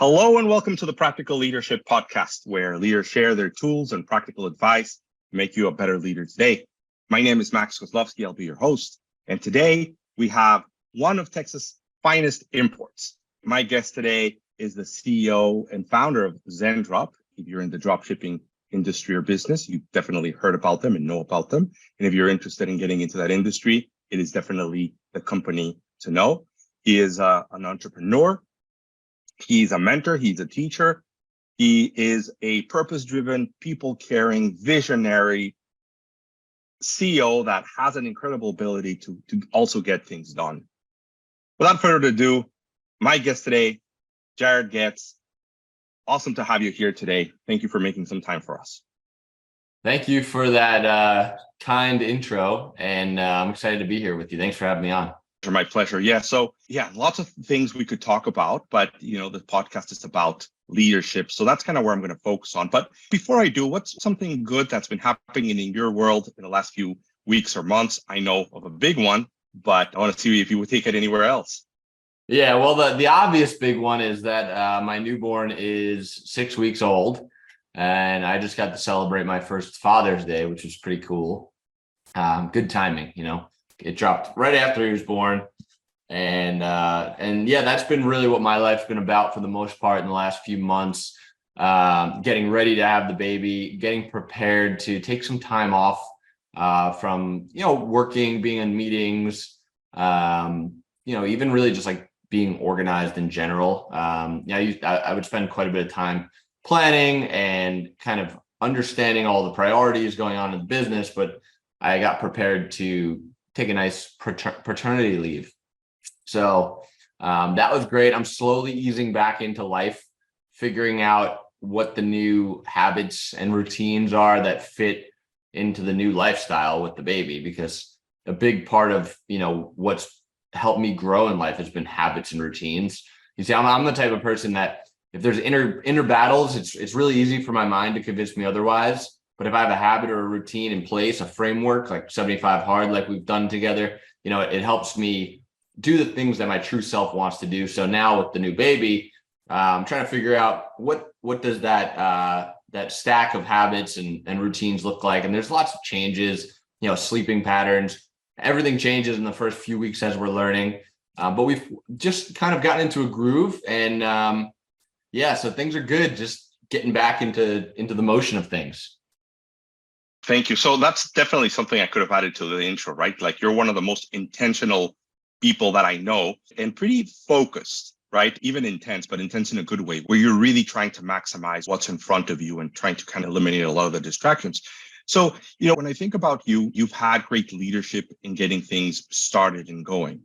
Hello and welcome to the Practical Leadership Podcast, where leaders share their tools and practical advice to make you a better leader today. My name is Max Kozlowski. I'll be your host. And today we have one of Texas' finest imports. My guest today is the CEO and founder of Zendrop. If you're in the dropshipping industry or business, you've definitely heard about them and know about them. And if you're interested in getting into that industry, it is definitely the company to know. He is an entrepreneur. He's a mentor. He's a teacher. He is a purpose-driven, people-caring, visionary CEO that has an incredible ability to also get things done. Without further ado, my guest today, Jared Goetz. Awesome to have you here today. Thank you for making some time for us. Thank you for that kind intro, and I'm excited to be here with you. Thanks for having me on. My pleasure. So lots of things we could talk about, but the podcast is about leadership. So that's kind of where I'm going to focus on. But before I do, what's something good that's been happening in your world in the last few weeks or months? I know of a big one, but I want to see if you would take it anywhere else. Yeah, well, the obvious big one is that my newborn is 6 weeks old, and I just got to celebrate my first Father's Day, which was pretty cool. Good timing, It dropped right after he was born. And yeah, that's been really what my life's been about for the most part in the last few months. Getting ready to have the baby, getting prepared to take some time off from, working, being in meetings, even really just like being organized in general. I would spend quite a bit of time planning and kind of understanding all the priorities going on in the business, but I got prepared to take a nice paternity leave. So that was great. I'm slowly easing back into life, figuring out what the new habits and routines are that fit into the new lifestyle with the baby, because a big part of, what's helped me grow in life has been habits and routines. You see, I'm the type of person that if there's inner battles, it's really easy for my mind to convince me otherwise. But if I have a habit or a routine in place, a framework like 75 hard, like we've done together, it helps me do the things that my true self wants to do. So now with the new baby, I'm trying to figure out what does that stack of habits and routines look like. And there's lots of changes, sleeping patterns, everything changes in the first few weeks as we're learning. But we've just kind of gotten into a groove, and so things are good. Just getting back into the motion of things. Thank you. So that's definitely something I could have added to the intro, right? Like, you're one of the most intentional people that I know, and pretty focused, right? Even intense, but intense in a good way, where you're really trying to maximize what's in front of you and trying to kind of eliminate a lot of the distractions. So, when I think about you, you've had great leadership in getting things started and going,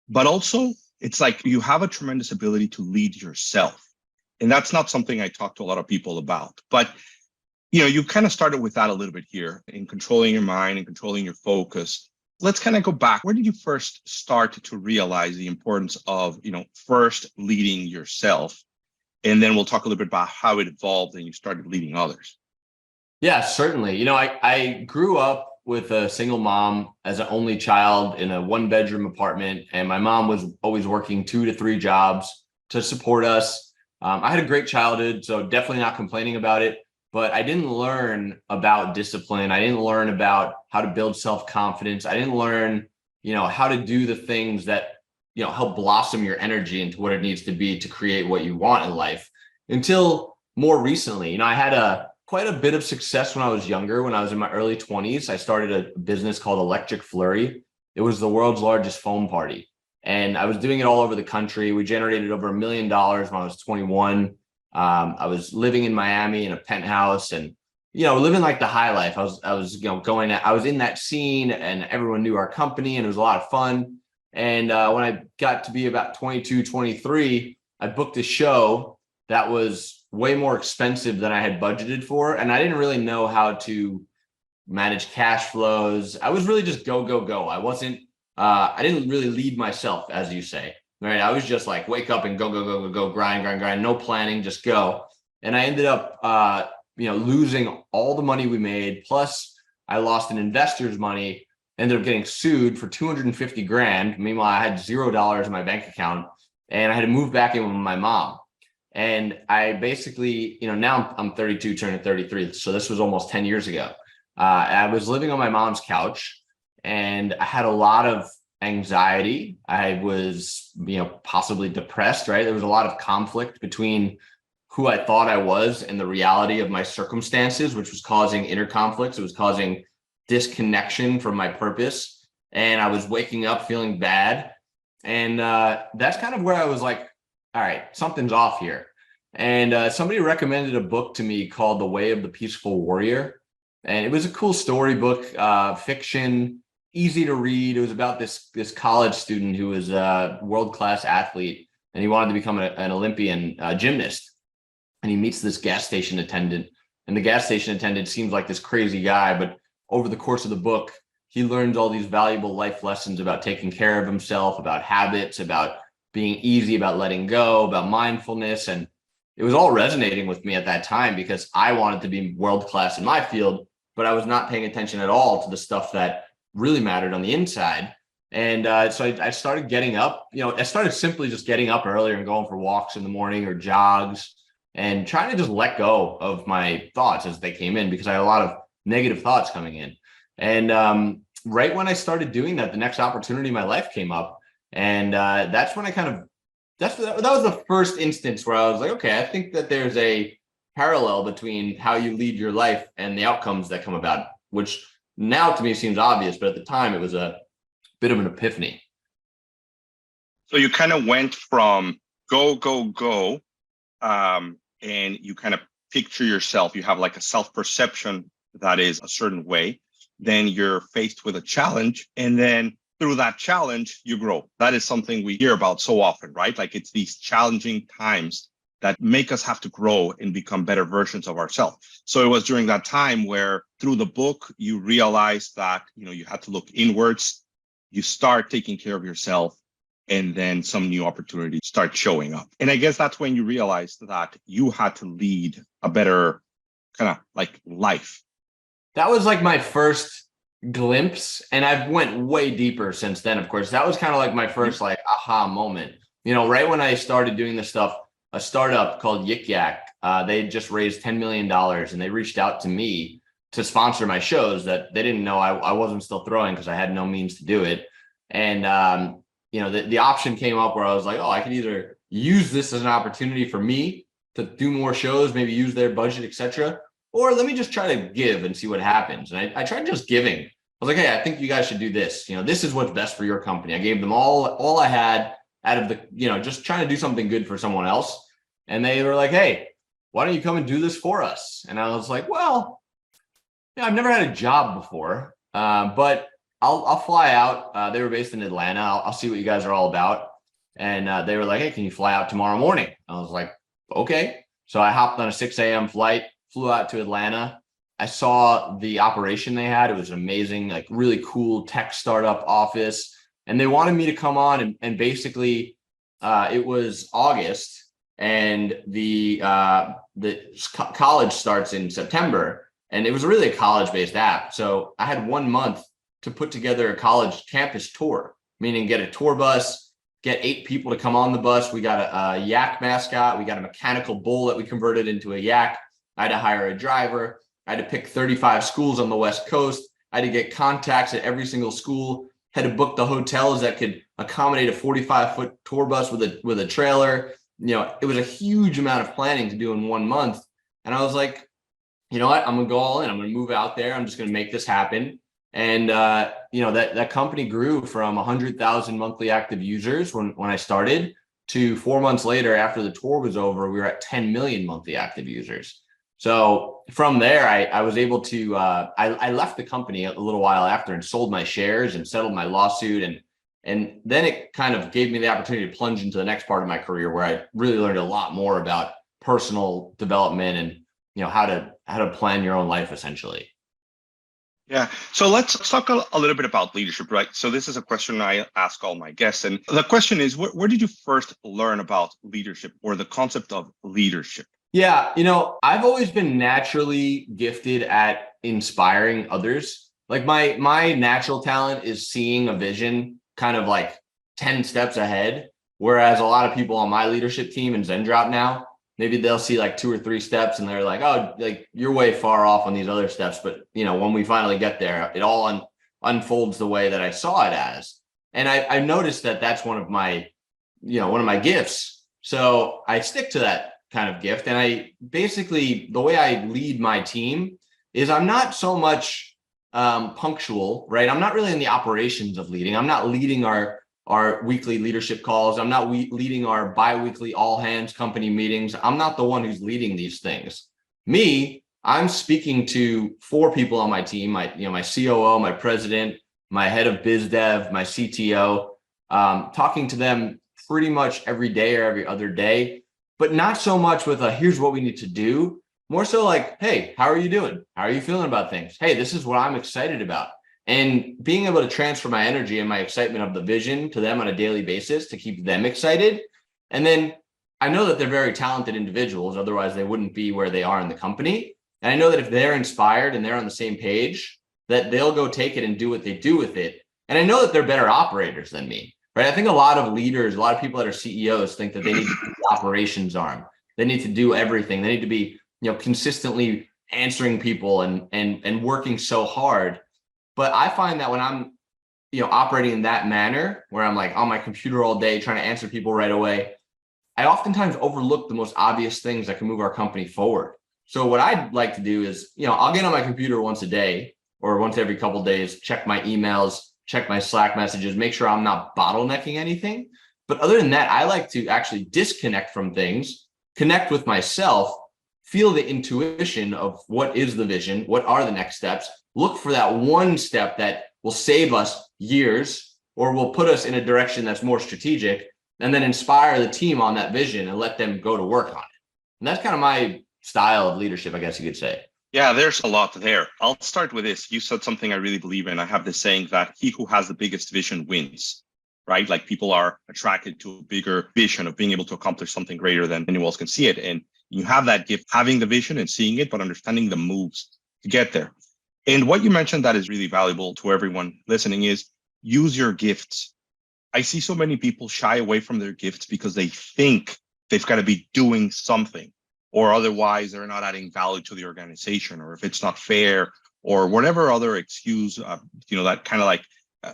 but also it's like you have a tremendous ability to lead yourself. And that's not something I talk to a lot of people about, but you kind of started with that a little bit here in controlling your mind and controlling your focus. Let's kind of go back. Where did you first start to realize the importance of, first leading yourself? And then we'll talk a little bit about how it evolved and you started leading others. Yeah, certainly. I grew up with a single mom as an only child in a 1-bedroom apartment, and my mom was always working 2 to 3 jobs to support us. I had a great childhood, so definitely not complaining about it. But I didn't learn about discipline. I didn't learn about how to build self-confidence. I didn't learn, how to do the things that, help blossom your energy into what it needs to be to create what you want in life until more recently. I had quite a bit of success when I was younger. When I was in my early 20s, I started a business called Electric Flurry. It was the world's largest foam party, and I was doing it all over the country. We generated over $1 million when I was 21. I was living in Miami in a penthouse and, living like the high life. I was in that scene, and everyone knew our company, and it was a lot of fun. And when I got to be about 22, 23, I booked a show that was way more expensive than I had budgeted for. And I didn't really know how to manage cash flows. I was really just go, go, go. I didn't really lead myself, as you say. Right. I was just like, wake up and go, grind, no planning, just go. And I ended up, losing all the money we made. Plus I lost an investor's money, ended up getting sued for 250 grand. Meanwhile, I had $0 in my bank account, and I had to move back in with my mom. And I basically, now I'm 32, turning 33. So this was almost 10 years ago. I was living on my mom's couch and I had a lot of anxiety. I was, possibly depressed, right? There was a lot of conflict between who I thought I was and the reality of my circumstances, which was causing inner conflicts. It was causing disconnection from my purpose. And I was waking up feeling bad. And that's kind of where I was like, all right, something's off here. And somebody recommended a book to me called The Way of the Peaceful Warrior. And it was a cool storybook, fiction, easy to read. It was about this college student who was a world-class athlete, and he wanted to become an Olympian gymnast. And he meets this gas station attendant, and the gas station attendant seems like this crazy guy, but over the course of the book, he learns all these valuable life lessons about taking care of himself, about habits, about being easy, about letting go, about mindfulness. And it was all resonating with me at that time because I wanted to be world-class in my field, but I was not paying attention at all to the stuff that really mattered on the inside. And so I started getting up, I started simply just getting up earlier and going for walks in the morning or jogs and trying to just let go of my thoughts as they came in, because I had a lot of negative thoughts coming in. And right when I started doing that, the next opportunity in my life came up. And that's when that was the first instance where I was like, okay, I think that there's a parallel between how you lead your life and the outcomes that come about, which now to me seems obvious, but at the time it was a bit of an epiphany. So you kind of went from go, go, go, and you kind of picture yourself. You have like a self-perception that is a certain way. Then you're faced with a challenge, and then through that challenge, you grow. That is something we hear about so often, right? Like it's these challenging times that make us have to grow and become better versions of ourselves. So it was during that time where through the book, you realized that, you had to look inwards, you start taking care of yourself, and then some new opportunities start showing up. And I guess that's when you realized that you had to lead a better kind of like life. That was like my first glimpse, and I've went way deeper since then. Of course, that was kind of like my first like aha moment. Right when I started doing this stuff, a startup called Yik Yak, they just raised $10 million, and they reached out to me to sponsor my shows that they didn't know I wasn't still throwing because I had no means to do it. And the option came up where I was like, oh, I could either use this as an opportunity for me to do more shows, maybe use their budget, etc., or let me just try to give and see what happens. And I tried just giving. I was like, hey, I think you guys should do this. This is what's best for your company. I gave them all I had out of the, just trying to do something good for someone else. And they were like, hey, why don't you come and do this for us? And I was like, well, I've never had a job before, but I'll fly out. They were based in Atlanta. I'll see what you guys are all about. And they were like, hey, can you fly out tomorrow morning? I was like, okay. So I hopped on a 6 a.m. flight, flew out to Atlanta. I saw the operation they had. It was amazing, like really cool tech startup office. And they wanted me to come on and basically it was August and the college starts in September. And it was really a college-based app. So I had 1 month to put together a college campus tour, meaning get a tour bus, get 8 people to come on the bus. We got a yak mascot. We got a mechanical bull that we converted into a yak. I had to hire a driver. I had to pick 35 schools on the West Coast. I had to get contacts at every single school, had to book the hotels that could accommodate a 45-foot tour bus with a trailer. It was a huge amount of planning to do in 1 month. And I was like, you know what, I'm going to go all in. I'm going to move out there. I'm just going to make this happen. And, that company grew from 100,000 monthly active users when I started to 4 months later, after the tour was over, we were at 10 million monthly active users. So from there, I was able to, I left the company a little while after and sold my shares and settled my lawsuit. And then it kind of gave me the opportunity to plunge into the next part of my career where I really learned a lot more about personal development and, how to plan your own life essentially. Yeah. So let's talk a little bit about leadership, right? So this is a question I ask all my guests. And the question is, where did you first learn about leadership or the concept of leadership? Yeah, I've always been naturally gifted at inspiring others. Like my natural talent is seeing a vision kind of like 10 steps ahead. Whereas a lot of people on my leadership team in Zendrop now, maybe they'll see like 2 or 3 steps and they're like, oh, like you're way far off on these other steps. But when we finally get there, it all unfolds the way that I saw it as. And I noticed that that's one of my gifts. So I stick to that kind of gift. And I basically, the way I lead my team is I'm not so much punctual, right? I'm not really in the operations of leading. I'm not leading our weekly leadership calls. I'm not leading our bi-weekly all hands company meetings. I'm not the one who's leading these things. I'm speaking to 4 people on my team, my COO, my president, my head of biz dev, my CTO, talking to them pretty much every day or every other day, but not so much with here's what we need to do. More so like, hey, how are you doing? How are you feeling about things? Hey, this is what I'm excited about. And being able to transfer my energy and my excitement of the vision to them on a daily basis to keep them excited. And then I know that they're very talented individuals. Otherwise, they wouldn't be where they are in the company. And I know that if they're inspired and they're on the same page, that they'll go take it and do what they do with it. And I know that they're better operators than me, right? I think a lot of leaders, a lot of people that are CEOs think that they need to be the operations arm. They need to do everything. They need to be, consistently answering people and working so hard. But I find that when I'm, operating in that manner, where I'm like on my computer all day trying to answer people right away, I oftentimes overlook the most obvious things that can move our company forward. So what I'd like to do is, I'll get on my computer once a day or once every couple of days, check my emails, check my Slack messages, make sure I'm not bottlenecking anything. But other than that, I like to actually disconnect from things, connect with myself, feel the intuition of what is the vision, what are the next steps, look for that one step that will save us years or will put us in a direction that's more strategic, and then inspire the team on that vision and let them go to work on it. And that's kind of my style of leadership, I guess you could say. Yeah, there's a lot there. I'll start with this. You said something I really believe in. I have this saying that he who has the biggest vision wins, right? Like people are attracted to a bigger vision of being able to accomplish something greater than anyone else can see it. And you have that gift, having the vision and seeing it, but understanding the moves to get there. And what you mentioned that is really valuable to everyone listening is use your gifts. I see so many people shy away from their gifts because they think they've got to be doing something, or otherwise they're not adding value to the organization, or if it's not fair, or whatever other excuse, that kind of like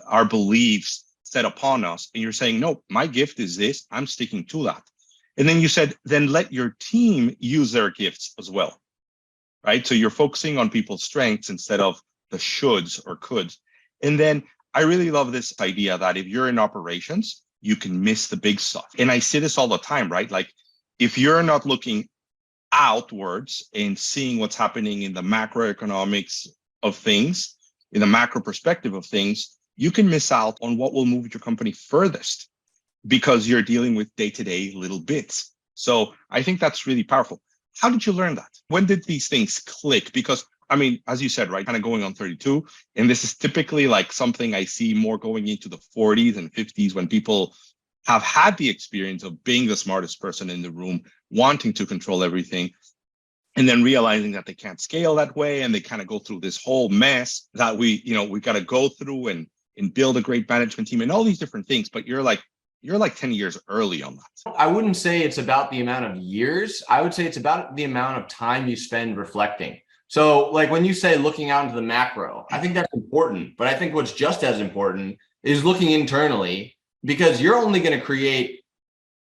our beliefs set upon us. And you're saying, no, my gift is this, I'm sticking to that. And then you said, then let your team use their gifts as well, right? So you're focusing on people's strengths instead of the shoulds or coulds. And then I really love this idea that if you're in operations, you can miss the big stuff. And I see this all the time, right? Like if you're not looking outwards and seeing what's happening in the macroeconomics of things, in the macro perspective of things, you can miss out on what will move your company furthest because you're dealing with day-to-day little bits. So I think that's really powerful. How did you learn that? When did these things click? Because I mean, as you said, right, kind of going on 32, and this is typically like something I see more going into the 40s and 50s when people have had the experience of being the smartest person in the room, wanting to control everything, and then realizing that they can't scale that way, and they kind of go through this whole mess that we got to go through and build a great management team and all these different things. But you're like 10 years early on that. I wouldn't say it's about the amount of years. I would say it's about the amount of time you spend reflecting. So like when you say looking out into the macro, I think that's important. But I think what's just as important is looking internally, because you're only going to create,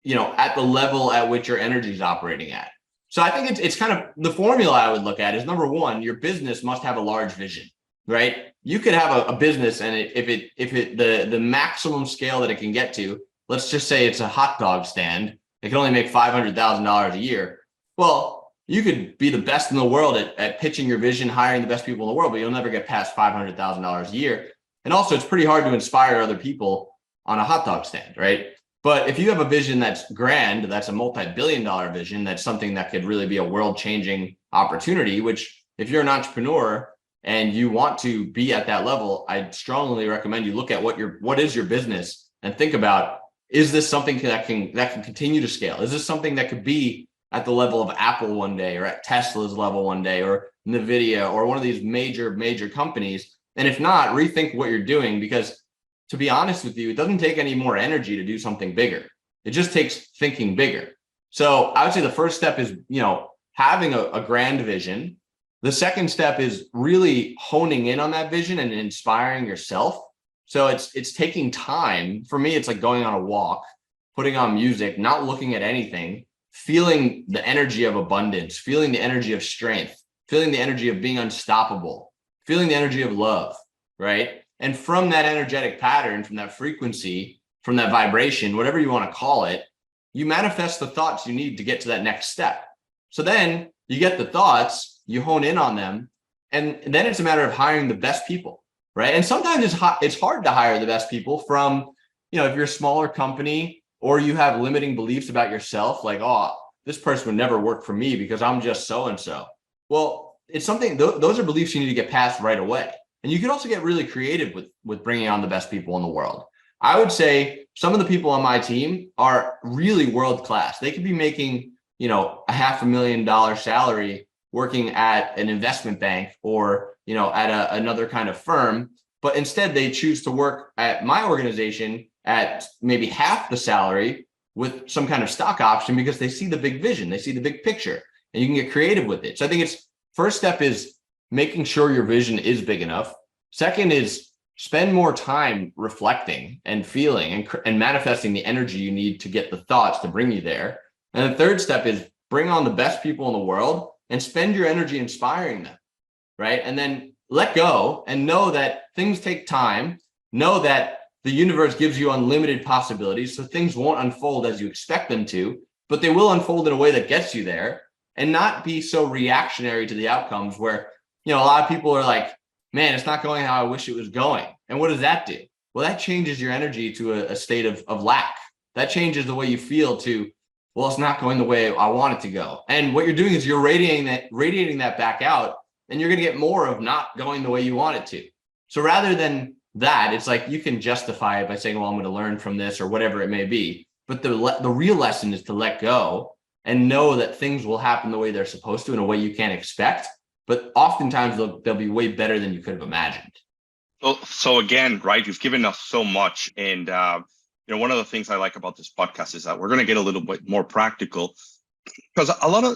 at the level at which your energy is operating at. So I think it's kind of the formula I would look at is number one, your business must have a large vision, right? You could have a business and the maximum scale that it can get to, let's just say it's a hot dog stand. It can only make $500,000 a year. Well, you could be the best in the world at pitching your vision, hiring the best people in the world, but you'll never get past $500,000 a year. And also it's pretty hard to inspire other people on a hot dog stand, right? But if you have a vision that's grand, that's a multi-billion-dollar vision, that's something that could really be a world-changing opportunity, which if you're an entrepreneur and you want to be at that level, I strongly recommend you look at what is your business and think about, is this something that can continue to scale? Is this something that could be at the level of Apple one day, or at Tesla's level one day, or NVIDIA, or one of these major companies? And if not, rethink what you're doing, because to be honest with you, it doesn't take any more energy to do something bigger. It just takes thinking bigger. So I would say the first step is, having a grand vision. The second step is really honing in on that vision and inspiring yourself. So it's taking time. For me, it's like going on a walk, putting on music, not looking at anything, feeling the energy of abundance, feeling the energy of strength, feeling the energy of being unstoppable, feeling the energy of love, right? And from that energetic pattern, from that frequency, from that vibration, whatever you want to call it, you manifest the thoughts you need to get to that next step. So then you get the thoughts, you hone in on them, and then it's a matter of hiring the best people, right? And sometimes it's hard to hire the best people from, if you're a smaller company or you have limiting beliefs about yourself, like, oh, this person would never work for me because I'm just so-and-so. Well, it's something, those are beliefs you need to get past right away. And you can also get really creative with bringing on the best people in the world. I would say some of the people on my team are really world-class. They could be making, $500,000 salary working at an investment bank or, at another kind of firm, but instead they choose to work at my organization at maybe half the salary with some kind of stock option because they see the big vision, they see the big picture, and you can get creative with it. So I think first step is making sure your vision is big enough. Second is spend more time reflecting and feeling and manifesting the energy you need to get the thoughts to bring you there. And the third step is bring on the best people in the world and spend your energy inspiring them, right? And then let go and know that things take time. Know that the universe gives you unlimited possibilities, so things won't unfold as you expect them to, but they will unfold in a way that gets you there, and not be so reactionary to the outcomes where, a lot of people are like, man, it's not going how I wish it was going. And what does that do? Well, that changes your energy to a state of lack. That changes the way you feel to, well, it's not going the way I want it to go. And what you're doing is you're radiating that back out, and you're going to get more of not going the way you want it to. So rather than that, it's like you can justify it by saying, well, I'm going to learn from this or whatever it may be. But the real lesson is to let go and know that things will happen the way they're supposed to in a way you can't expect. But oftentimes they'll be way better than you could have imagined. So again, right, you've given us so much. And, one of the things I like about this podcast is that we're going to get a little bit more practical, because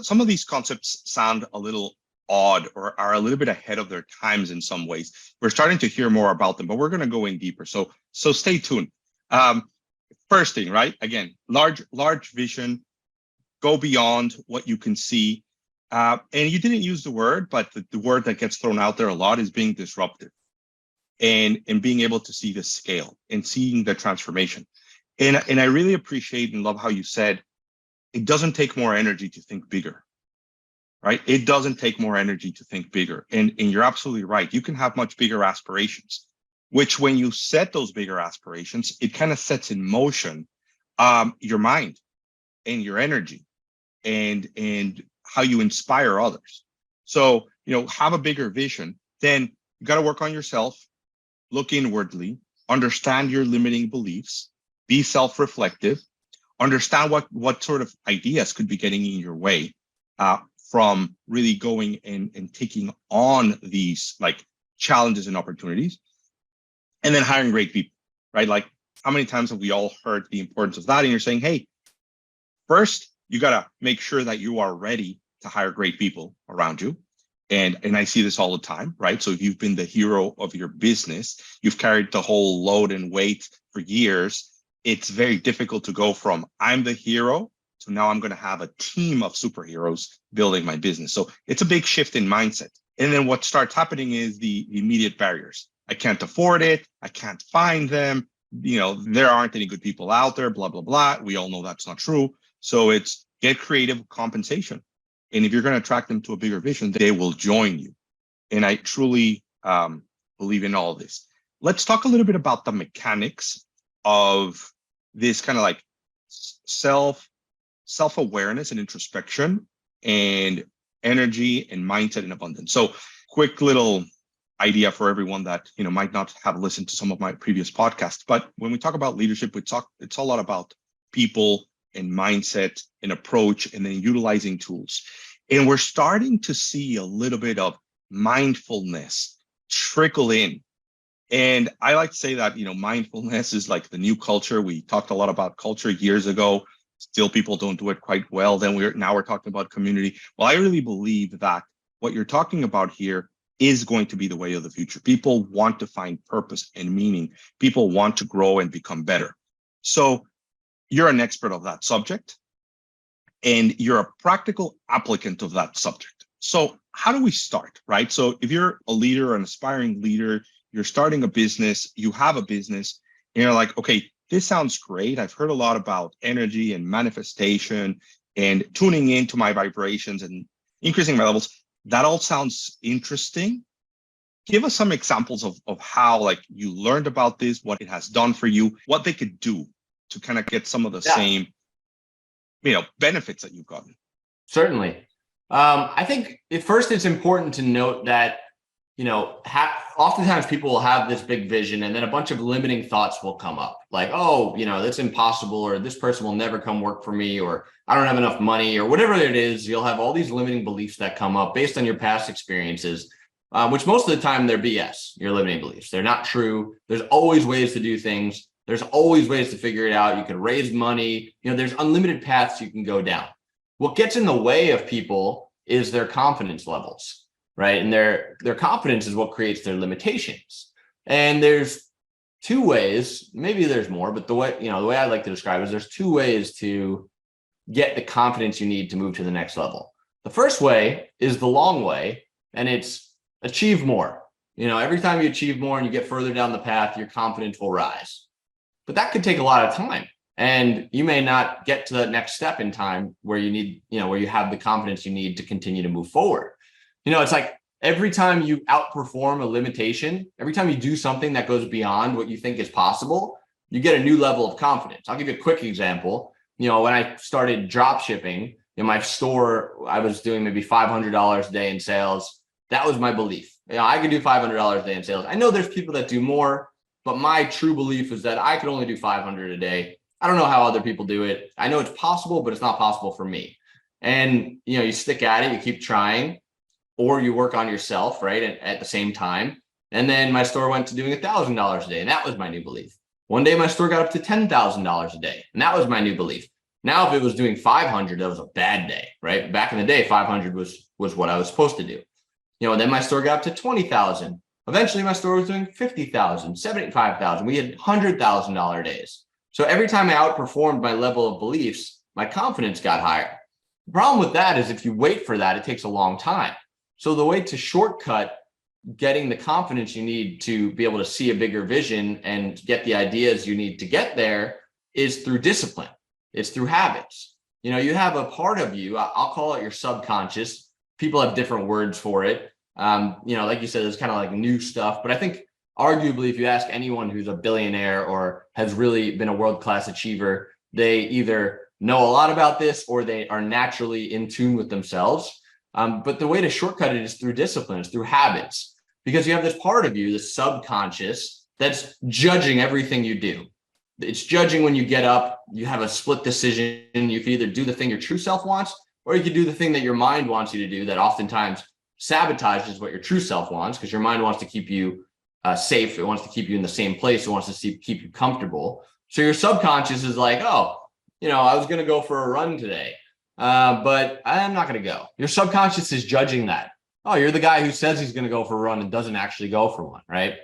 some of these concepts sound a little odd or are a little bit ahead of their times in some ways. We're starting to hear more about them, but we're going to go in deeper. So stay tuned. First thing, right? Again, large vision, go beyond what you can see. And you didn't use the word, but the word that gets thrown out there a lot is being disruptive and being able to see the scale and seeing the transformation. And I really appreciate and love how you said, it doesn't take more energy to think bigger, right? It doesn't take more energy to think bigger. And you're absolutely right. You can have much bigger aspirations, which when you set those bigger aspirations, it kind of sets in motion your mind and your energy and how you inspire others. So, have a bigger vision. Then you got to work on yourself, look inwardly, understand your limiting beliefs, be self-reflective, understand what sort of ideas could be getting in your way from really going and taking on these like challenges and opportunities, and then hiring great people, right? Like, how many times have we all heard the importance of that? And you're saying, hey, first, you got to make sure that you are ready to hire great people around you. And I see this all the time, right? So if you've been the hero of your business, you've carried the whole load and weight for years, it's very difficult to go from I'm the hero to now I'm going to have a team of superheroes building my business. So it's a big shift in mindset. And then what starts happening is the immediate barriers. I can't afford it. I can't find them. There aren't any good people out there, blah, blah, blah. We all know that's not true. So it's get creative with compensation. And if you're going to attract them to a bigger vision, they will join you. And I truly believe in all of this. Let's talk a little bit about the mechanics of this kind of like self-awareness and introspection and energy and mindset and abundance. So quick little idea for everyone that might not have listened to some of my previous podcasts. But when we talk about leadership, it's a lot about people and mindset and approach, and then utilizing tools. And we're starting to see a little bit of mindfulness trickle in. And I like to say that, mindfulness is like the new culture. We talked a lot about culture years ago. Still, people don't do it quite well. Then we're talking about community. Well, I really believe that what you're talking about here is going to be the way of the future. People want to find purpose and meaning. People want to grow and become better. So you're an expert of that subject, and you're a practical applicant of that subject. So how do we start, right? So if you're a leader, an aspiring leader, you're starting a business, you have a business, and you're like, okay, this sounds great. I've heard a lot about energy and manifestation and tuning into my vibrations and increasing my levels. That all sounds interesting. Give us some examples of how like you learned about this, what it has done for you, what they could do to kind of get some of the same, benefits that you've gotten. Certainly. I think at first it's important to note that, oftentimes people will have this big vision and then a bunch of limiting thoughts will come up like, oh, that's impossible, or this person will never come work for me, or I don't have enough money, or whatever it is. You'll have all these limiting beliefs that come up based on your past experiences, which most of the time they're BS, your limiting beliefs. They're not true. There's always ways to do things. There's always ways to figure it out. You can raise money. There's unlimited paths you can go down. What gets in the way of people is their confidence levels. Right. And their confidence is what creates their limitations. And there's two ways, maybe there's more, but the way I like to describe it is there's two ways to get the confidence you need to move to the next level. The first way is the long way, and it's achieve more. Every time you achieve more and you get further down the path, your confidence will rise. But that could take a lot of time. And you may not get to the next step in time where you need, where you have the confidence you need to continue to move forward. It's like every time you outperform a limitation, every time you do something that goes beyond what you think is possible, you get a new level of confidence. I'll give you a quick example. When I started drop shipping in my store, I was doing maybe $500 a day in sales. That was my belief. I could do $500 a day in sales. I know there's people that do more, but my true belief is that I could only do 500 a day. I don't know how other people do it. I know it's possible, but it's not possible for me. And, you stick at it, you keep trying, or you work on yourself, right, at the same time. And then my store went to doing $1,000 a day, and that was my new belief. One day my store got up to $10,000 a day, and that was my new belief. Now, if it was doing 500, that was a bad day, right? Back in the day, 500 was what I was supposed to do. And then my store got up to 20,000. Eventually, my store was doing 50,000, 75,000. We had $100,000 days. So every time I outperformed my level of beliefs, my confidence got higher. The problem with that is if you wait for that, it takes a long time. So the way to shortcut getting the confidence you need to be able to see a bigger vision and get the ideas you need to get there is through discipline. It's through habits. You have a part of you, I'll call it your subconscious. People have different words for it. Like you said, it's kind of like new stuff. But I think arguably, if you ask anyone who's a billionaire or has really been a world-class achiever, they either know a lot about this or they are naturally in tune with themselves. But the way to shortcut it is through discipline, it's through habits, because you have this part of you, the subconscious, that's judging everything you do. It's judging when you get up, you have a split decision. You can either do the thing your true self wants, or you can do the thing that your mind wants you to do that oftentimes sabotages what your true self wants, because your mind wants to keep you safe. It wants to keep you in the same place. It wants to keep you comfortable. So your subconscious is like, oh, I was going to go for a run today. But I'm not going to go. Your subconscious is judging that. Oh, you're the guy who says he's going to go for a run and doesn't actually go for one, right?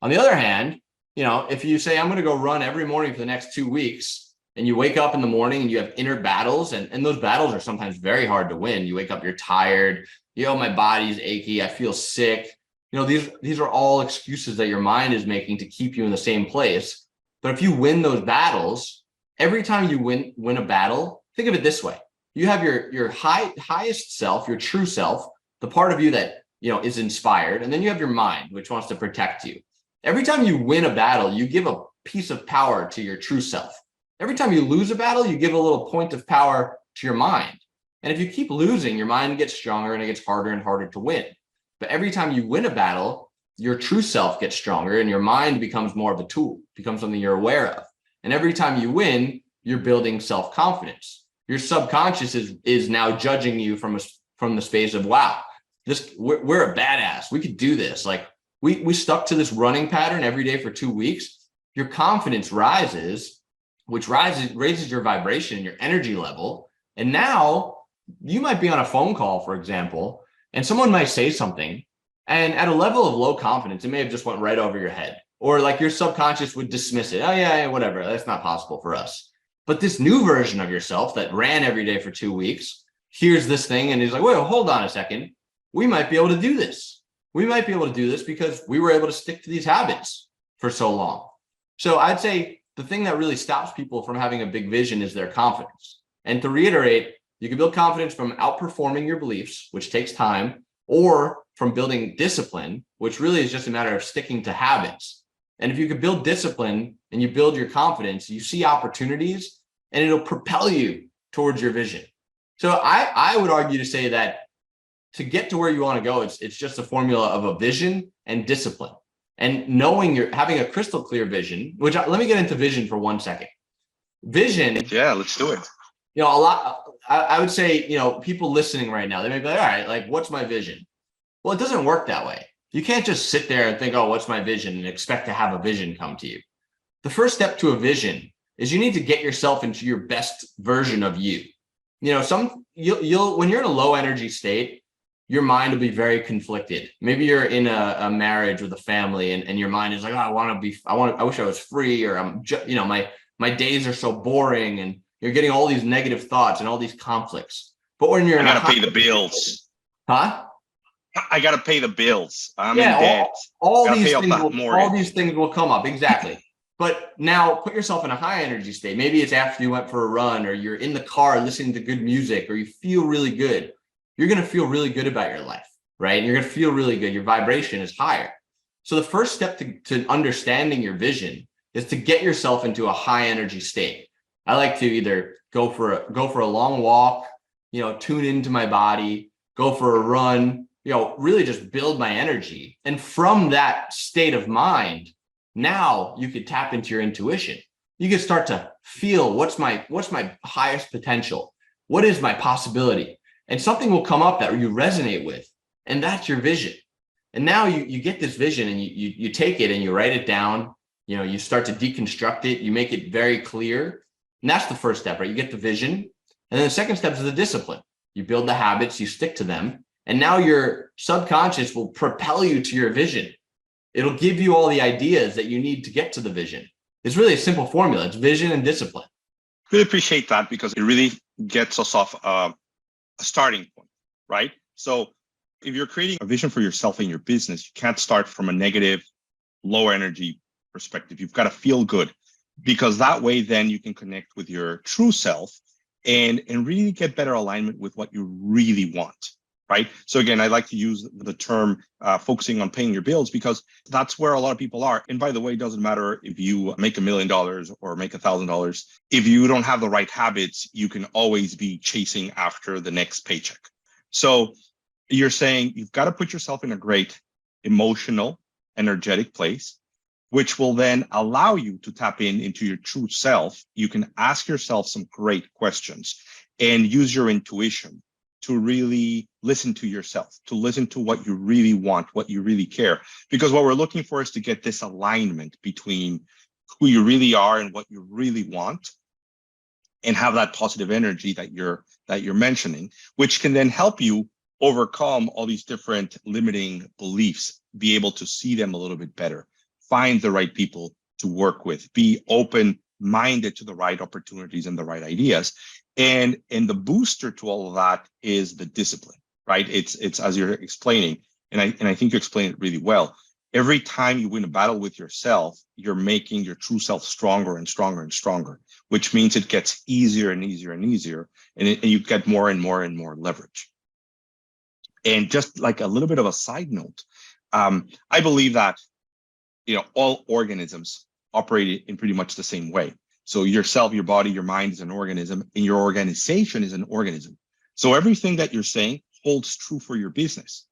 On the other hand, if you say, I'm going to go run every morning for the next 2 weeks, and you wake up in the morning and you have inner battles, and those battles are sometimes very hard to win. You wake up, you're tired, my body's achy, I feel sick. These are all excuses that your mind is making to keep you in the same place. But if you win those battles, every time you win a battle, think of it this way. You have your highest self, your true self, the part of you that, is inspired. And then you have your mind, which wants to protect you. Every time you win a battle, you give a piece of power to your true self. Every time you lose a battle, you give a little point of power to your mind. And if you keep losing, your mind gets stronger and it gets harder and harder to win. But every time you win a battle, your true self gets stronger and your mind becomes more of a tool, becomes something you're aware of. And every time you win, you're building self-confidence. Your subconscious is now judging you from the space of, wow, we're a badass. We could do this. Like we stuck to this running pattern every day for 2 weeks. Your confidence rises which raises your vibration and your energy level. And now you might be on a phone call, for example, and someone might say something, and at a level of low confidence, it may have just went right over your head, or like your subconscious would dismiss it. Oh yeah, whatever. That's not possible for us. But this new version of yourself that ran every day for 2 weeks hears this thing and is like, wait, hold on a second. We might be able to do this. We might be able to do this because we were able to stick to these habits for so long. So I'd say the thing that really stops people from having a big vision is their confidence. And to reiterate, you can build confidence from outperforming your beliefs, which takes time, or from building discipline, which really is just a matter of sticking to habits. And if you can build discipline and you build your confidence, you see opportunities and it'll propel you towards your vision. So I would argue to say that to get to where you want to go, it's just a formula of a vision and discipline. And knowing you're having a crystal clear vision, which let me get into vision for 1 second. Vision. Yeah, let's do it. A lot, I would say, people listening right now, they may be like, all right, like, what's my vision? Well, it doesn't work that way. You can't just sit there and think, oh, what's my vision, and expect to have a vision come to you. The first step to a vision is you need to get yourself into your best version of you. You'll when you're in a low energy state, your mind will be very conflicted. Maybe you're in a marriage with a family and your mind is like, oh, I wish I was free, or my days are so boring, and you're getting all these negative thoughts and all these conflicts. But when you're I gotta pay the bills. Huh? I gotta pay the bills. I'm in debt. All these things will come up. Exactly. But now put yourself in a high energy state. Maybe it's after you went for a run, or you're in the car listening to good music, or you feel really good. You're going to feel really good about your life, right? And you're going to feel really good. Your vibration is higher. So the first step to understanding your vision is to get yourself into a high energy state. I like to either go for a long walk, tune into my body, go for a run, really just build my energy. And from that state of mind, now you could tap into your intuition. You can start to feel what's my highest potential? What is my possibility? And something will come up that you resonate with, and that's your vision. And now you get this vision, and you take it and you write it down. You start to deconstruct it. You make it very clear. And that's the first step, right? You get the vision. And then the second step is the discipline. You build the habits, you stick to them. And now your subconscious will propel you to your vision. It'll give you all the ideas that you need to get to the vision. It's really a simple formula. It's vision and discipline. Really appreciate that, because it really gets us off a starting point, right? So if you're creating a vision for yourself and your business, you can't start from a negative, low energy perspective. You've got to feel good, because that way then you can connect with your true self and really get better alignment with what you really want. Right. So again, I like to use the term focusing on paying your bills, because that's where a lot of people are. And by the way, it doesn't matter if you make $1 million or make $1,000. If you don't have the right habits, you can always be chasing after the next paycheck. So you're saying you've got to put yourself in a great emotional, energetic place, which will then allow you to tap into your true self. You can ask yourself some great questions and use your intuition to really listen to yourself, to listen to what you really want, what you really care. Because what we're looking for is to get this alignment between who you really are and what you really want, and have that positive energy that you're mentioning, which can then help you overcome all these different limiting beliefs, be able to see them a little bit better, find the right people to work with, be open-minded to the right opportunities and the right ideas. And the booster to all of that is the discipline, right? It's as you're explaining, and I think you explained it really well. Every time you win a battle with yourself, you're making your true self stronger and stronger and stronger, which means it gets easier and easier and easier, and you get more and more and more leverage. And just like a little bit of a side note, I believe that all organisms operate in pretty much the same way. So yourself, your body, your mind is an organism, and your organization is an organism. So everything that you're saying holds true for your business.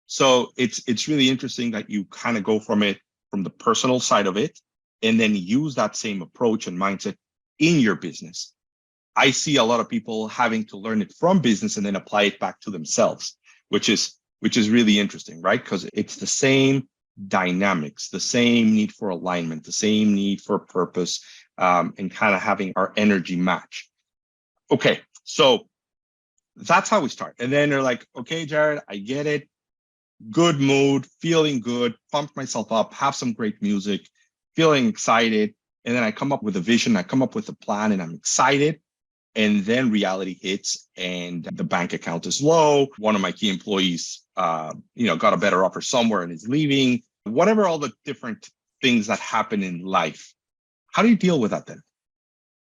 So it's really interesting that you kind of go from the personal side of it, and then use that same approach and mindset in your business. I see a lot of people having to learn it from business and then apply it back to themselves, which is really interesting, right? Because it's the same dynamics, the same need for alignment, the same need for purpose, and kind of having our energy match. Okay, so that's how we start. And then they're like, okay, Jared, I get it. Good mood, feeling good, pump myself up, have some great music, feeling excited. And then I come up with a vision, I come up with a plan, and I'm excited. And then reality hits and the bank account is low. One of my key employees, got a better offer somewhere and is leaving. Whatever, all the different things that happen in life. How do you deal with that then?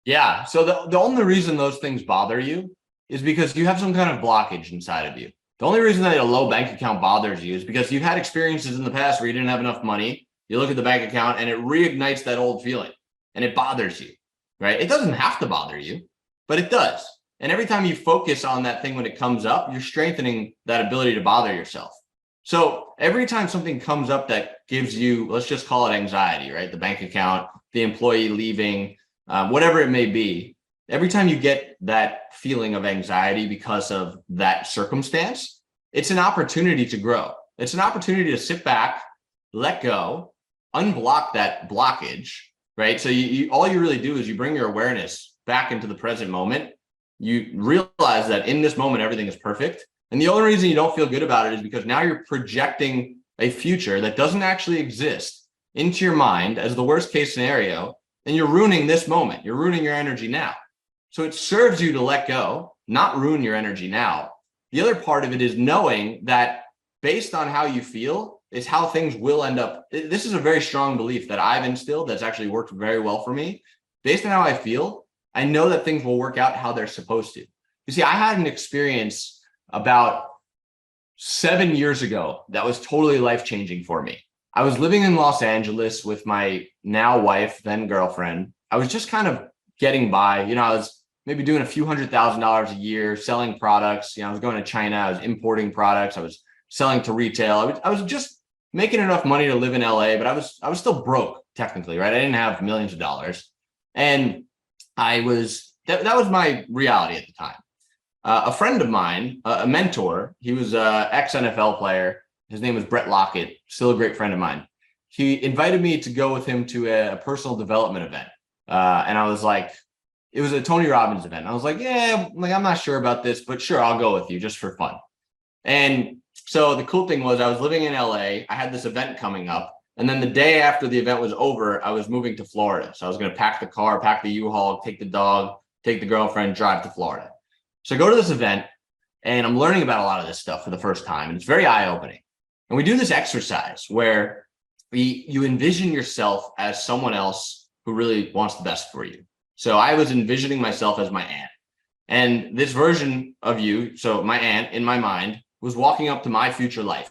Yeah. So the only reason those things bother you is because you have some kind of blockage inside of you. The only reason that a low bank account bothers you is because you've had experiences in the past where you didn't have enough money. You look at the bank account and it reignites that old feeling and it bothers you, right? It doesn't have to bother you, but it does. And every time you focus on that thing when it comes up, you're strengthening that ability to bother yourself. So every time something comes up that gives you, let's just call it anxiety, right? The bank account, the employee leaving, whatever it may be, every time you get that feeling of anxiety because of that circumstance, it's an opportunity to grow. It's an opportunity to sit back, let go, unblock that blockage, right? So all you really do is you bring your awareness back into the present moment. You realize that in this moment, everything is perfect. And the only reason you don't feel good about it is because now you're projecting a future that doesn't actually exist into your mind as the worst case scenario. And you're ruining this moment. You're ruining your energy now. So it serves you to let go, not ruin your energy now. The other part of it is knowing that based on how you feel is how things will end up. This is a very strong belief that I've instilled that's actually worked very well for me. Based on how I feel, I know that things will work out how they're supposed to. You see, I had an experience about 7 years ago that was totally life-changing for me. I was living in Los Angeles with my now wife, then girlfriend. I was just kind of getting by. I was maybe doing a few $100,000s a year, selling products. I was going to China. I was importing products. I was selling to retail. I was just making enough money to live in LA, but I was still broke technically, right? I didn't have millions of dollars. And that was my reality at the time. A friend of mine, a mentor, he was an ex-NFL player. His name was Brett Lockett, still a great friend of mine. He invited me to go with him to a personal development event. And I was like, it was a Tony Robbins event. I was like, yeah, I'm not sure about this, but sure, I'll go with you just for fun. And so the cool thing was I was living in LA. I had this event coming up. And then the day after the event was over, I was moving to Florida. So I was going to pack the car, pack the U-Haul, take the dog, take the girlfriend, drive to Florida. So I go to this event and I'm learning about a lot of this stuff for the first time. And it's very eye-opening. And we do this exercise where you envision yourself as someone else who really wants the best for you. So I was envisioning myself as my aunt. And this version of you, so my aunt in my mind, was walking up to my future life,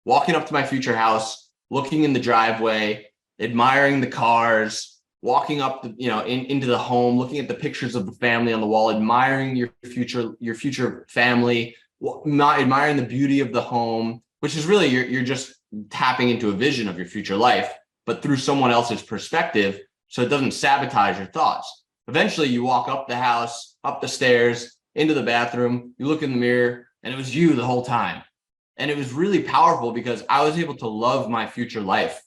walking up to my future house, looking in the driveway, admiring the cars, walking up into the home, looking at the pictures of the family on the wall, admiring your future family, admiring the beauty of the home, which is really you're just tapping into a vision of your future life, but through someone else's perspective, so it doesn't sabotage your thoughts. Eventually, you walk up the house, up the stairs, into the bathroom, you look in the mirror, and it was you the whole time. And it was really powerful because I was able to love my future life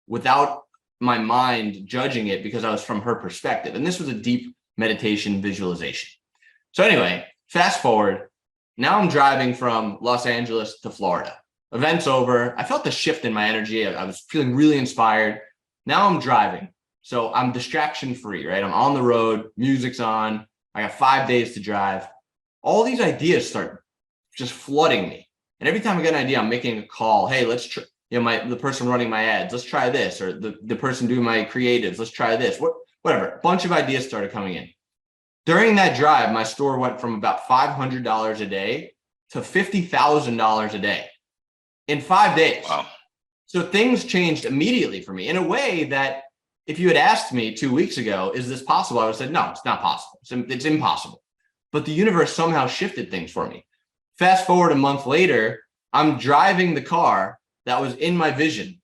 without my mind judging it because I was from her perspective. And this was a deep meditation visualization. So anyway, fast forward. Now I'm driving from Los Angeles to Florida. Event's over. I felt the shift in my energy. I was feeling really inspired. Now I'm driving. So I'm distraction free, right? I'm on the road, music's on. I got 5 days to drive. All these ideas start just flooding me. And every time I get an idea, I'm making a call. Hey, let's try, the person running my ads, let's try this. Or the person doing my creatives, let's try this. Whatever. A bunch of ideas started coming in. During that drive, my store went from about $500 a day to $50,000 a day in 5 days. Wow. So things changed immediately for me in a way that if you had asked me 2 weeks ago, is this possible? I would have said, no, it's not possible. It's impossible. But the universe somehow shifted things for me. Fast forward a month later, I'm driving the car that was in my vision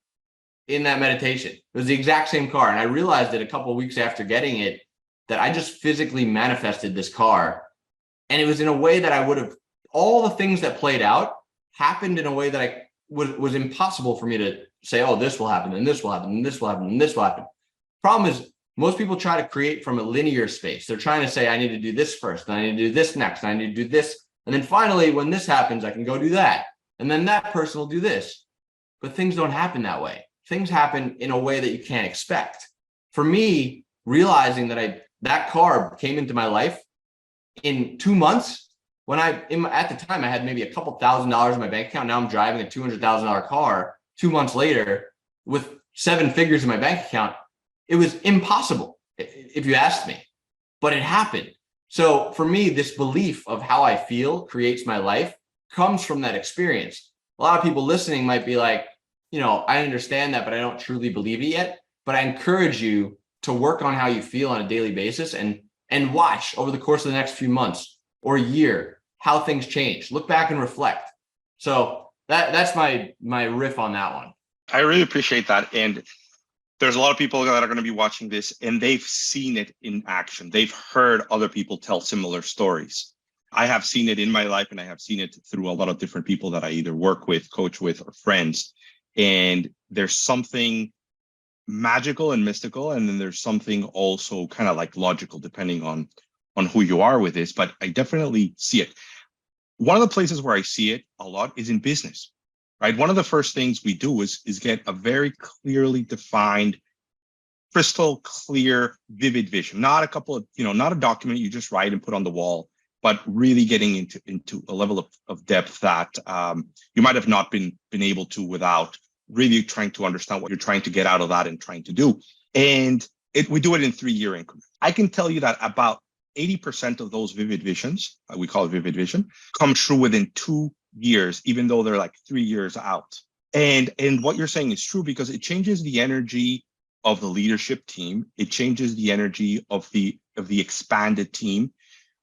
in that meditation. It was the exact same car. And I realized that a couple of weeks after getting it, that I just physically manifested this car. And it was in a way that I would have, all the things that played out happened in a way that was impossible for me to say, oh, this will happen, and this will happen, and this will happen, and this will happen. Problem is, Most people try to create from a linear space. They're trying to say, I need to do this first, and I need to do this next, and I need to do this. And then finally, when this happens, I can go do that. And then that person will do this. But things don't happen that way. Things happen in a way that you can't expect. For me, realizing that car came into my life in 2 months, when at the time I had maybe a couple $1,000s in my bank account. Now I'm driving a $200,000 car 2 months later with 7 figures in my bank account. It was impossible if you asked me, but it happened. So for me, this belief of how I feel creates my life comes from that experience. A lot of people listening might be like, I understand that, but I don't truly believe it yet. But I encourage you to work on how you feel on a daily basis and watch over the course of the next few months or year how things change. Look back and reflect. So that's my riff on that one. I really appreciate that. And there's a lot of people that are going to be watching this and they've seen it in action. They've heard other people tell similar stories. I have seen it in my life, and I have seen it through a lot of different people that I either work with, coach with, or friends. And there's something magical and mystical, and then there's something also kind of like logical, depending on who you are with this. But I definitely see it. One of the places where I see it a lot is in business, right? One of the first things we do is get a very clearly defined, crystal clear, vivid vision. Not a couple of, not a document you just write and put on the wall, but really getting into a level of depth that you might have not been able to without really trying to understand what you're trying to get out of that and trying to do. And we do it in 3-year increments. I can tell you that about 80% of those vivid visions, we call it vivid vision, come true within 2 years, even though they're like 3 years out. And what you're saying is true, because it changes the energy of the leadership team. It changes the energy of the expanded team,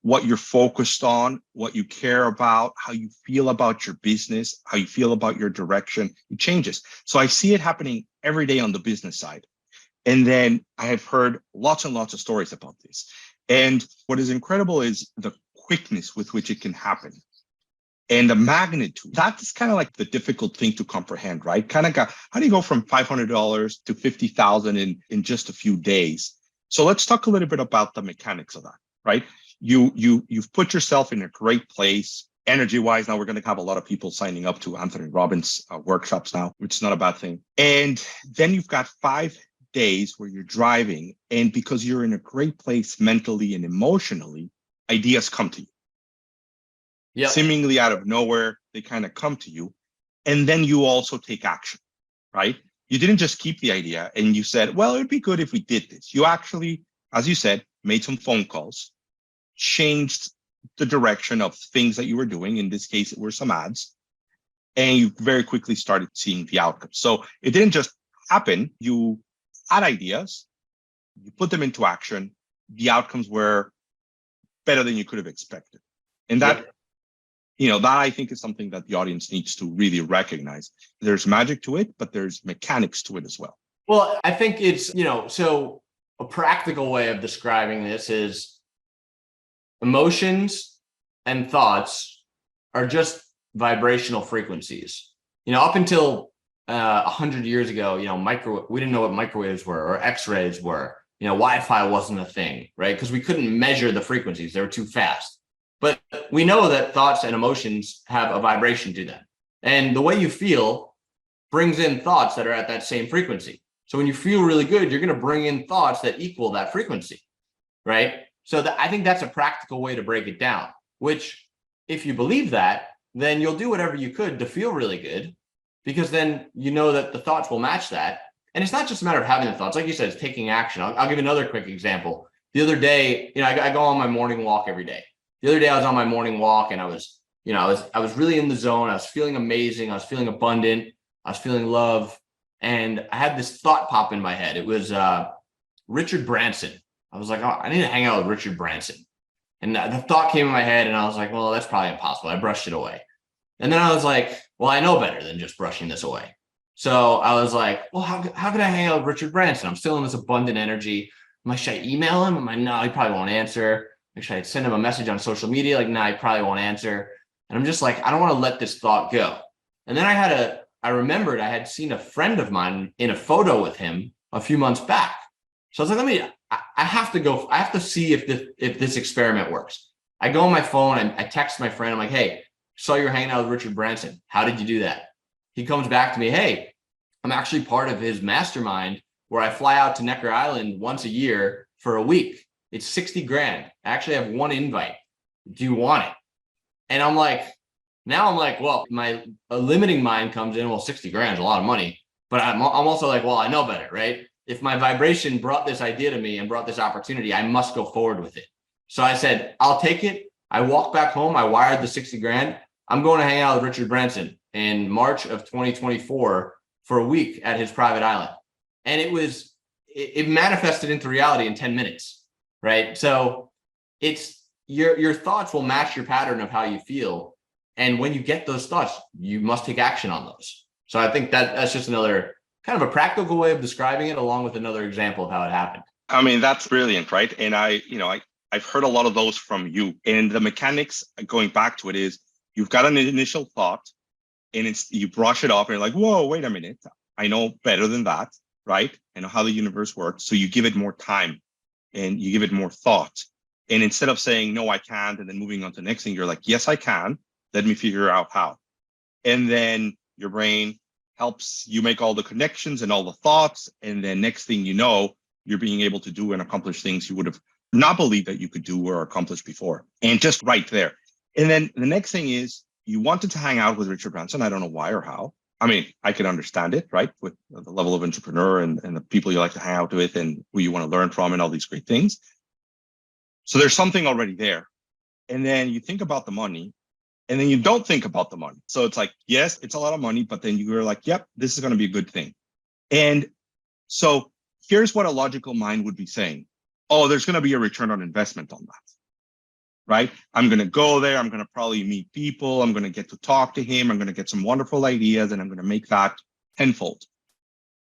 what you're focused on, what you care about, how you feel about your business, how you feel about your direction. It changes. So I see it happening every day on the business side. And then I have heard lots and lots of stories about this. And what is incredible is the quickness with which it can happen and the magnitude. That's kind of like the difficult thing to comprehend, right? How do you go from $500 to $50,000 in just a few days? So let's talk a little bit about the mechanics of that, right? You've put yourself in a great place energy-wise. Now we're going to have a lot of people signing up to Anthony Robbins workshops now, which is not a bad thing. And then you've got 5 days where you're driving, and because you're in a great place mentally and emotionally, ideas come to you. Yeah. Seemingly out of nowhere, they kind of come to you. And then you also take action, right? You didn't just keep the idea and you said, well, it'd be good if we did this. You actually, as you said, made some phone calls, changed the direction of things that you were doing. In this case, it were some ads, and you very quickly started seeing the outcomes. So it didn't just happen. You had ideas, you put them into action. The outcomes were better than you could have expected. And that, that I think is something that the audience needs to really recognize. There's magic to it, but there's mechanics to it as well. Well, I think it's, so a practical way of describing this is emotions and thoughts are just vibrational frequencies. Up until 100 years ago, we didn't know what microwaves were or X-rays were. Wi-Fi wasn't a thing, right? Because we couldn't measure the frequencies; they were too fast. But we know that thoughts and emotions have a vibration to them, and the way you feel brings in thoughts that are at that same frequency. So when you feel really good, you're going to bring in thoughts that equal that frequency, right? So I think that's a practical way to break it down, which if you believe that, then you'll do whatever you could to feel really good, because then you know that the thoughts will match that. And it's not just a matter of having the thoughts. Like you said, it's taking action. I'll give another quick example. The other day, I go on my morning walk every day. The other day I was on my morning walk and I was really in the zone. I was feeling amazing. I was feeling abundant. I was feeling love. And I had this thought pop in my head. It was Richard Branson. I was like, oh, I need to hang out with Richard Branson. And the thought came in my head and I was like, well, that's probably impossible. I brushed it away. And then I was like, well, I know better than just brushing this away. So I was like, well, how could I hang out with Richard Branson? I'm still in this abundant energy. Should I email him? No, he probably won't answer. Should I send him a message on social media? No, he probably won't answer. And I'm just like, I don't want to let this thought go. And then I remembered I had seen a friend of mine in a photo with him a few months back. So I was like, I have to see if this experiment works. I go on my phone, I text my friend, I'm like, hey, saw you were hanging out with Richard Branson. How did you do that? He comes back to me, hey, I'm actually part of his mastermind where I fly out to Necker Island once a year for a week. It's 60 grand. I actually have one invite. Do you want it? And I'm like, well, my limiting mind comes in, well, 60 grand is a lot of money. But I'm also like, well, I know better, right? If my vibration brought this idea to me and brought this opportunity, I must go forward with it. So I said, I'll take it. I walked back home. I wired the 60 grand. I'm going to hang out with Richard Branson in March of 2024 for a week at his private island. And it manifested into reality in 10 minutes, right? So it's your thoughts will match your pattern of how you feel. And when you get those thoughts, you must take action on those. So I think that's just another kind of a practical way of describing it, along with another example of how it happened. I mean, that's brilliant, right? And I've heard a lot of those from you. And the mechanics, going back to it, is you've got an initial thought and you brush it off and you're like, whoa, wait a minute. I know better than that, right? I know how the universe works. So you give it more time and you give it more thought. And instead of saying, no, I can't, and then moving on to the next thing, you're like, yes, I can. Let me figure out how. And then your brain helps you make all the connections and all the thoughts. And then next thing you know, you're being able to do and accomplish things you would have not believed that you could do or accomplish before. And just right there. And then the next thing is you wanted to hang out with Richard Branson. I don't know why or how. I mean, I can understand it, right? With the level of entrepreneur and the people you like to hang out with and who you want to learn from and all these great things. So there's something already there. And then you think about the money and then you don't think about the money. So it's like, yes, it's a lot of money, but then you're like, yep, this is going to be a good thing. And so here's what a logical mind would be saying. Oh, there's going to be a return on investment on that, right? I'm going to go there. I'm going to probably meet people. I'm going to get to talk to him. I'm going to get some wonderful ideas and I'm going to make that tenfold.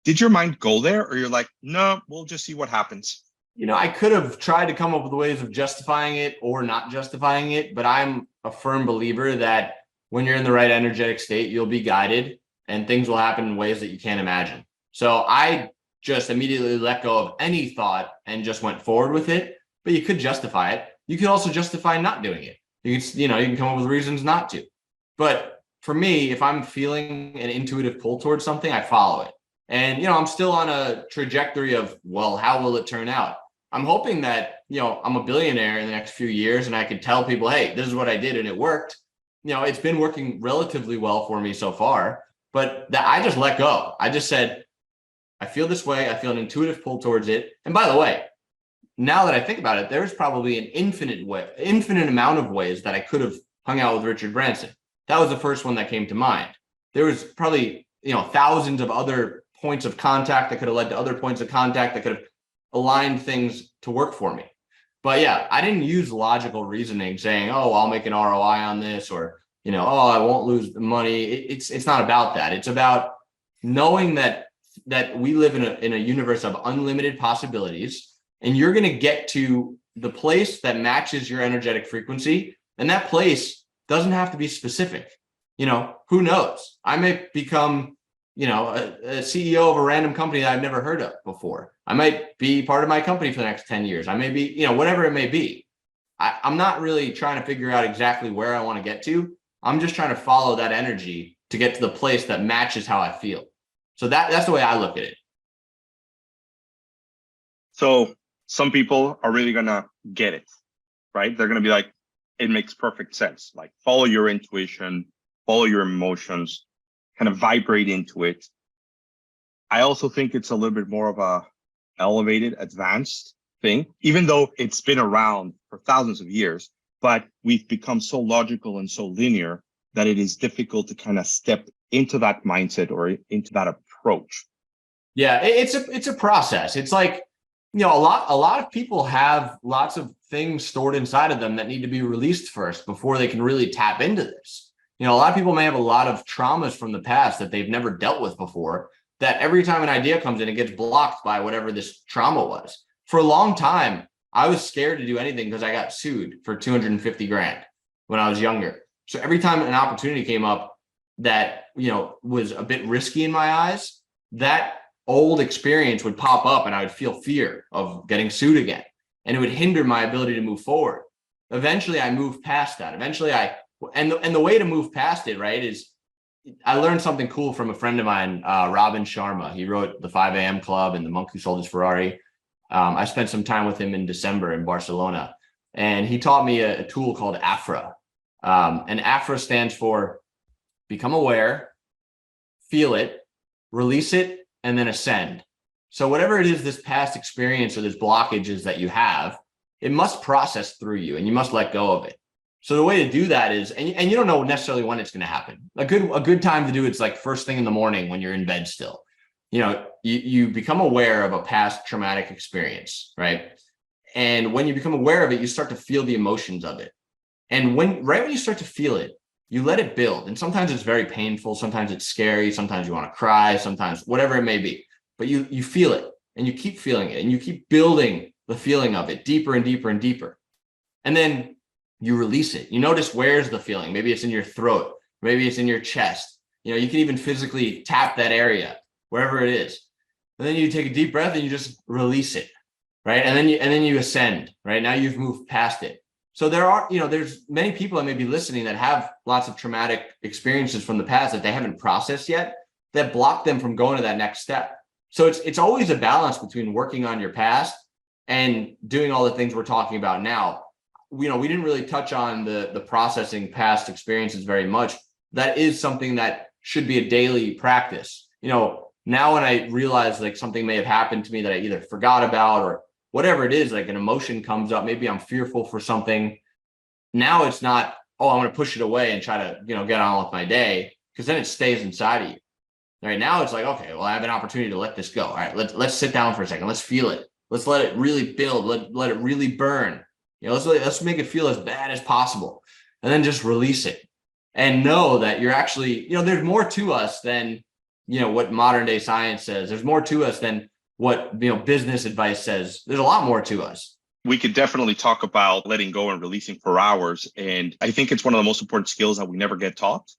Did your mind go there or you're like, no, we'll just see what happens? I could have tried to come up with ways of justifying it or not justifying it, but I'm a firm believer that when you're in the right energetic state, you'll be guided and things will happen in ways that you can't imagine. So I just immediately let go of any thought and just went forward with it. But you could justify it. You could also justify not doing it. You can come up with reasons not to. But for me, if I'm feeling an intuitive pull towards something, I follow it. And, I'm still on a trajectory of, well, how will it turn out? I'm hoping that, I'm a billionaire in the next few years and I could tell people, hey, this is what I did and it worked. It's been working relatively well for me so far, but that I just let go. I just said, I feel this way. I feel an intuitive pull towards it. And by the way, now that I think about it, there's probably an infinite amount of ways that I could have hung out with Richard Branson. That was the first one that came to mind. There was probably, thousands of other points of contact that could have led to other points of contact that could have aligned things to work for me. But yeah, I didn't use logical reasoning saying, oh, I'll make an ROI on this or, oh, I won't lose the money. It's not about that. It's about knowing that we live in a universe of unlimited possibilities, and you're going to get to the place that matches your energetic frequency. And that place doesn't have to be specific. Who knows? I may become, a CEO of a random company that I've never heard of before. I might be part of my company for the next 10 years. I may be, whatever it may be. I'm not really trying to figure out exactly where I want to get to. I'm just trying to follow that energy to get to the place that matches how I feel. So that's the way I look at it. So some people are really going to get it, right? They're going to be like, it makes perfect sense. Like follow your intuition, follow your emotions, kind of vibrate into it. I also think it's a little bit more of a elevated, advanced thing, even though it's been around for thousands of years, but we've become so logical and so linear that it is difficult to kind of step into that mindset or into that approach. Yeah, it's a process. It's like, a lot of people have lots of things stored inside of them that need to be released first before they can really tap into this. A lot of people may have a lot of traumas from the past that they've never dealt with before, that every time an idea comes in, it gets blocked by whatever this trauma was. For a long time, I was scared to do anything because I got sued for 250 grand when I was younger. So every time an opportunity came up that, was a bit risky in my eyes, that old experience would pop up and I would feel fear of getting sued again. And it would hinder my ability to move forward. Eventually I moved past that. And the way to move past it, right, is I learned something cool from a friend of mine, Robin Sharma. He wrote The 5 a.m. Club and The Monk Who Sold His Ferrari. I spent some time with him in December in Barcelona, and he taught me a tool called AFRA. And AFRA stands for become aware, feel it, release it, and then ascend. So whatever it is, this past experience or this blockages that you have, it must process through you and you must let go of it. So the way to do that is, and you don't know necessarily when it's going to happen. A good time to do it's like first thing in the morning when you're in bed still. You become aware of a past traumatic experience, right? And when you become aware of it, you start to feel the emotions of it. And when you start to feel it, you let it build. And sometimes it's very painful. Sometimes it's scary. Sometimes you want to cry. Sometimes whatever it may be. But you feel it and you keep feeling it and you keep building the feeling of it deeper and deeper and deeper. And then you release it. You notice where's the feeling. Maybe it's in your throat. Maybe it's in your chest. You can even physically tap that area, wherever it is. And then you take a deep breath and you just release it, right? And then you ascend, right? Now you've moved past it. So there's many people that may be listening that have lots of traumatic experiences from the past that they haven't processed yet that block them from going to that next step. So it's always a balance between working on your past and doing all the things we're talking about now. We didn't really touch on the processing past experiences very much. That is something that should be a daily practice. Now when I realize like something may have happened to me that I either forgot about or whatever it is, like an emotion comes up, maybe I'm fearful for something. Now it's not, I'm going to push it away and try to, get on with my day, because then it stays inside of you. Right now it's like, okay, well, I have an opportunity to let this go. All right, let's sit down for a second. Let's feel it. Let's let it really build. Let it really burn. Let's make it feel as bad as possible, and then just release it and know that you're actually, there's more to us than, what modern day science says. There's more to us than what, business advice says. There's a lot more to us. We could definitely talk about letting go and releasing for hours. And I think it's one of the most important skills that we never get taught.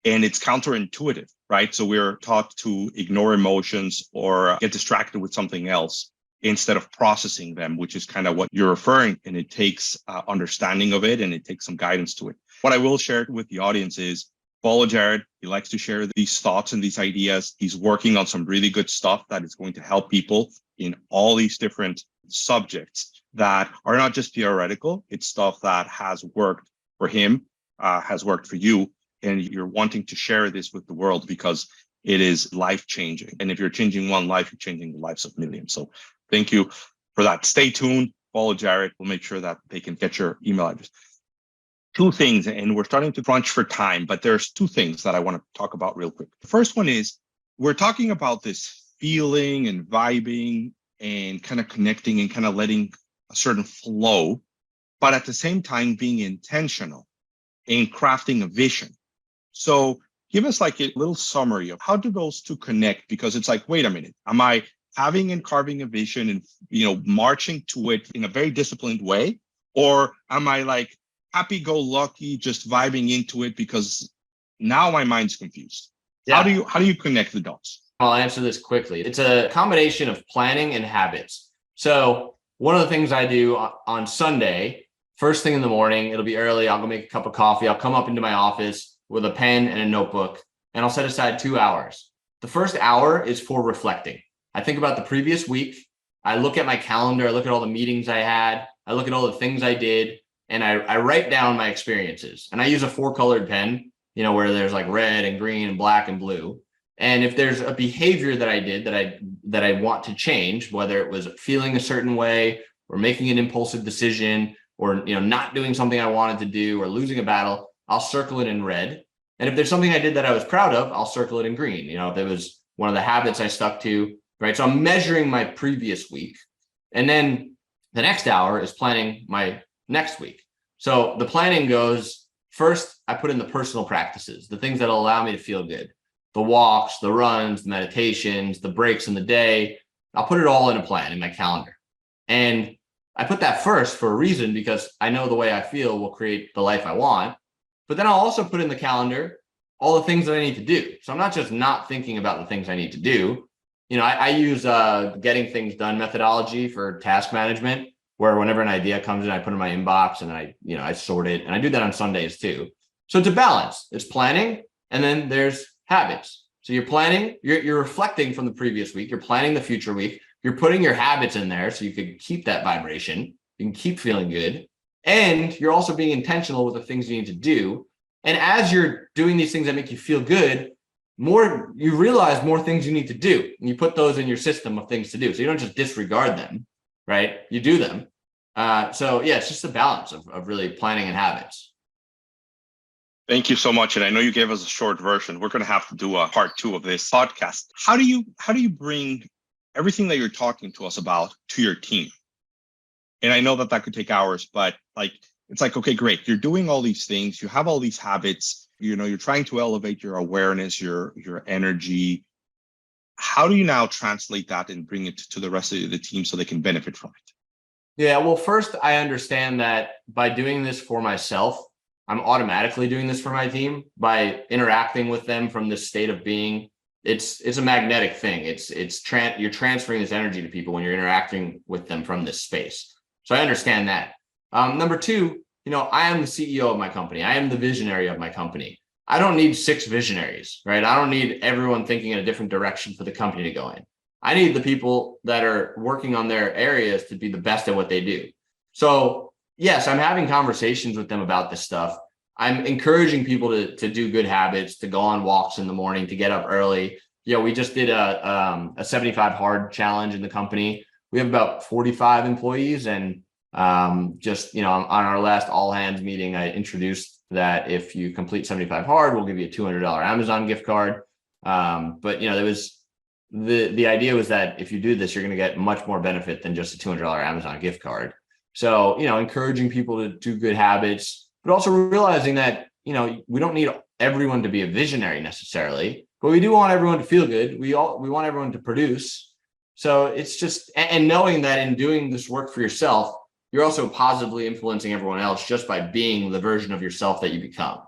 And it's counterintuitive, right? So we're taught to ignore emotions or get distracted with something else instead of processing them, which is kind of what you're referring. And it takes understanding of it, and it takes some guidance to it. What I will share with the audience is follow Jared. He likes to share these thoughts and these ideas. He's working on some really good stuff that is going to help people in all these different subjects that are not just theoretical. It's stuff that has worked for him, has worked for you. And you're wanting to share this with the world because it is life-changing. And if you're changing one life, you're changing the lives of millions. So thank you for that. Stay tuned. Follow Jared. We'll make sure that they can get your email address. Two things, and we're starting to crunch for time, but there's two things that I want to talk about real quick. The first one is we're talking about this feeling and vibing and kind of connecting and kind of letting a certain flow, but at the same time being intentional in crafting a vision. So give us like a little summary of how do those two connect? Because it's like, wait a minute, am I having and carving a vision and, marching to it in a very disciplined way? Or am I like happy-go-lucky, just vibing into it because now my mind's confused? Yeah. How do you connect the dots? I'll answer this quickly. It's a combination of planning and habits. So one of the things I do on Sunday, first thing in the morning, it'll be early. I'll go make a cup of coffee. I'll come up into my office with a pen and a notebook, and I'll set aside 2 hours. The first hour is for reflecting. I think about the previous week. I look at my calendar. I look at all the meetings I had. I look at all the things I did, and I write down my experiences. And I use a 4-colored pen, where there's like red and green and black and blue. And if there's a behavior that I did that I want to change, whether it was feeling a certain way or making an impulsive decision or, not doing something I wanted to do or losing a battle, I'll circle it in red. And if there's something I did that I was proud of, I'll circle it in green. If it was one of the habits I stuck to, right? So I'm measuring my previous week. And then the next hour is planning my next week. So the planning goes, first, I put in the personal practices, the things that'll allow me to feel good. The walks, the runs, the meditations, the breaks in the day. I'll put it all in a plan in my calendar. And I put that first for a reason, because I know the way I feel will create the life I want. But then I'll also put in the calendar all the things that I need to do. So I'm not just not thinking about the things I need to do. I use getting things done methodology for task management, where whenever an idea comes in, I put it in my inbox and I sort it, and I do that on Sundays too. So it's a balance. It's planning, and then there's habits. So you're planning, you're reflecting from the previous week, you're planning the future week, you're putting your habits in there so you can keep that vibration, you can keep feeling good, and you're also being intentional with the things you need to do. And as you're doing these things that make you feel good, you realize more things you need to do, and you put those in your system of things to do. So you don't just disregard them, right? You do them. So yeah, it's just a balance of really planning and habits. Thank you so much. And I know you gave us a short version. We're going to have to do a part 2 of this podcast. How do you bring everything that you're talking to us about to your team? And I know that could take hours, but it's like, okay, great. You're doing all these things. You have all these habits. You're trying to elevate your awareness, your energy. How do you now translate that and bring it to the rest of the team so they can benefit from it? Yeah, well, first, I understand that by doing this for myself, I'm automatically doing this for my team by interacting with them from this state of being. It's a magnetic thing. You're transferring this energy to people when you're interacting with them from this space. So I understand that. Number two, I am the CEO of my company. I am the visionary of my company. I don't need 6 visionaries, right? I don't need everyone thinking in a different direction for the company to go in. I need the people that are working on their areas to be the best at what they do. So yes, I'm having conversations with them about this stuff. I'm encouraging people to do good habits, to go on walks in the morning, to get up early. We just did a 75 hard challenge in the company. We have about 45 employees, and on our last all hands meeting, I introduced that if you complete 75 hard, we'll give you a $200 Amazon gift card. But there was the idea was that if you do this, you're going to get much more benefit than just a $200 Amazon gift card. So, encouraging people to do good habits, but also realizing that, we don't need everyone to be a visionary necessarily, but we do want everyone to feel good. We want everyone to produce. So it's just, and knowing that in doing this work for yourself, you're also positively influencing everyone else just by being the version of yourself that you become.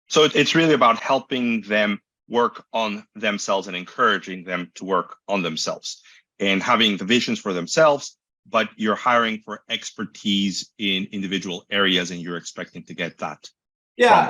So it's really about helping them work on themselves and encouraging them to work on themselves and having the visions for themselves, but you're hiring for expertise in individual areas and you're expecting to get that. Yeah.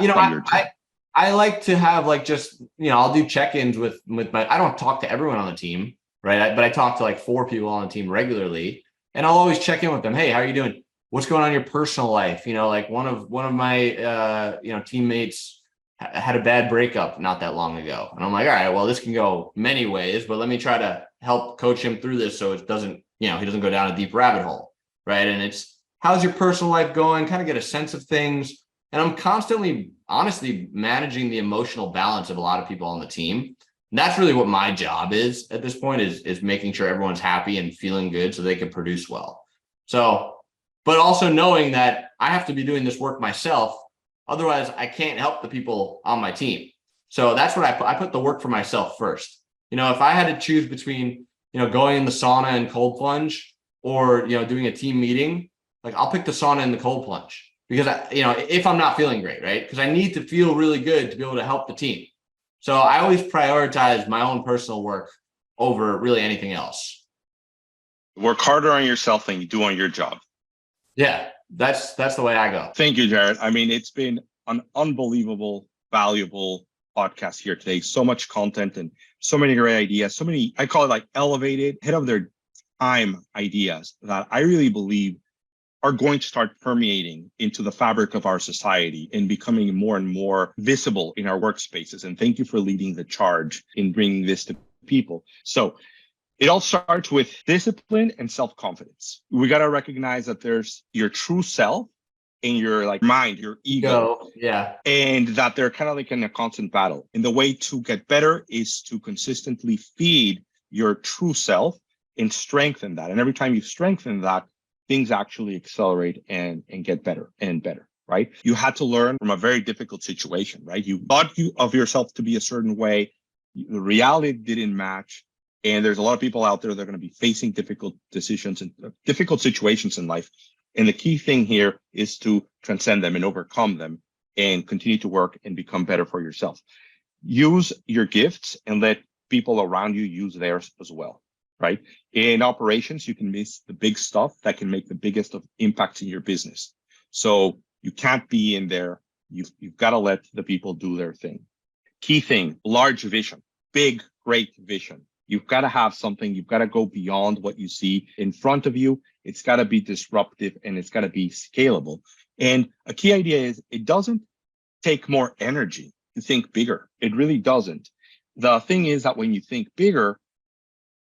I like to have I'll do check-ins with I don't talk to everyone on the team, right? But I talk to 4 people on the team regularly, and I'll always check in with them. Hey, how are you doing? What's going on in your personal life? One of my teammates had a bad breakup not that long ago. And I'm like, all right, well, this can go many ways, but let me try to help coach him through this so it doesn't, he doesn't go down a deep rabbit hole, right? And it's, how's your personal life going? Kind of get a sense of things. And I'm constantly, honestly, managing the emotional balance of a lot of people on the team. And that's really what my job is at this point, is making sure everyone's happy and feeling good so they can produce well. So, but also knowing that I have to be doing this work myself. Otherwise, I can't help the people on my team. So that's what I put the work for myself first. If I had to choose between, going in the sauna and cold plunge or, doing a team meeting, I'll pick the sauna and the cold plunge because, if I'm not feeling great, right? Because I need to feel really good to be able to help the team. So I always prioritize my own personal work over really anything else. Work harder on yourself than you do on your job. Yeah, that's the way I go. Thank you, Jared. I mean, it's been an unbelievable, valuable podcast here today. So much content and so many great ideas. So many, I call it elevated, ahead of their time ideas that I really believe are going to start permeating into the fabric of our society and becoming more and more visible in our workspaces. And thank you for leading the charge in bringing this to people. So it all starts with discipline and self-confidence. We got to recognize that there's your true self and your mind, your ego. Yeah. And that they're kind of in a constant battle. And the way to get better is to consistently feed your true self and strengthen that. And every time you strengthen that, things actually accelerate and get better and better, right? You had to learn from a very difficult situation, right? You thought of yourself to be a certain way. The reality didn't match. And there's a lot of people out there that are going to be facing difficult decisions and difficult situations in life. And the key thing here is to transcend them and overcome them and continue to work and become better for yourself. Use your gifts and let people around you use theirs as well, right? In operations, you can miss the big stuff that can make the biggest of impacts in your business. So you can't be in there. You've got to let the people do their thing. Key thing, large vision, big, great vision. You've got to have something. You've got to go beyond what you see in front of you. It's got to be disruptive and it's got to be scalable. And a key idea is it doesn't take more energy to think bigger. It really doesn't. The thing is that when you think bigger,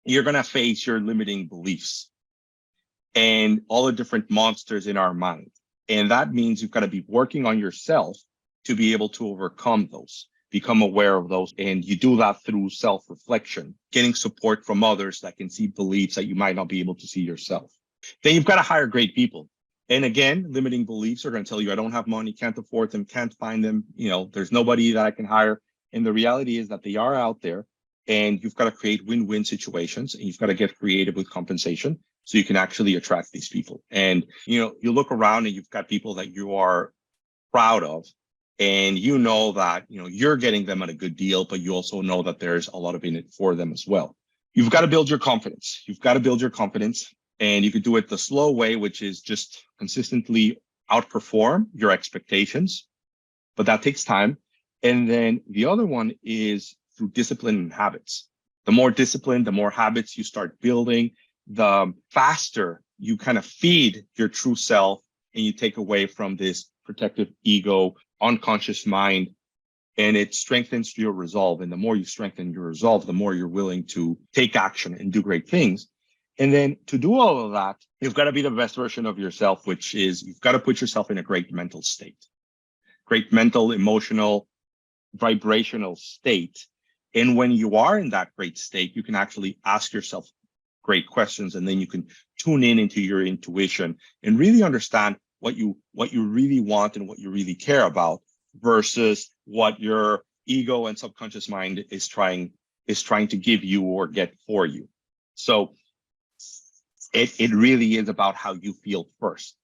you're going to face your limiting beliefs and all the different monsters in our mind. And that means you've got to be working on yourself to be able to overcome those, become aware of those. And you do that through self-reflection, getting support from others that can see beliefs that you might not be able to see yourself. Then you've got to hire great people. And again, limiting beliefs are going to tell you, I don't have money, can't afford them, can't find them. There's nobody that I can hire. And the reality is that they are out there, and you've got to create win-win situations, and you've got to get creative with compensation so you can actually attract these people. And, you look around and you've got people that you are proud of, and that, you're getting them at a good deal, but you also know that there's a lot of in it for them as well. You've got to build your confidence. And you could do it the slow way, which is just consistently outperform your expectations, but that takes time. And then the other one is through discipline and habits. The more discipline, the more habits you start building, the faster you kind of feed your true self and you take away from this protective ego, unconscious mind, and it strengthens your resolve. And the more you strengthen your resolve, the more you're willing to take action and do great things. And then to do all of that, you've got to be the best version of yourself, which is you've got to put yourself in a great mental state, great mental, emotional, vibrational state. And when you are in that great state, you can actually ask yourself great questions, and then you can tune in into your intuition and really understand what you really want and what you really care about versus what your ego and subconscious mind is trying to give you or get for you. So it really is about how you feel first.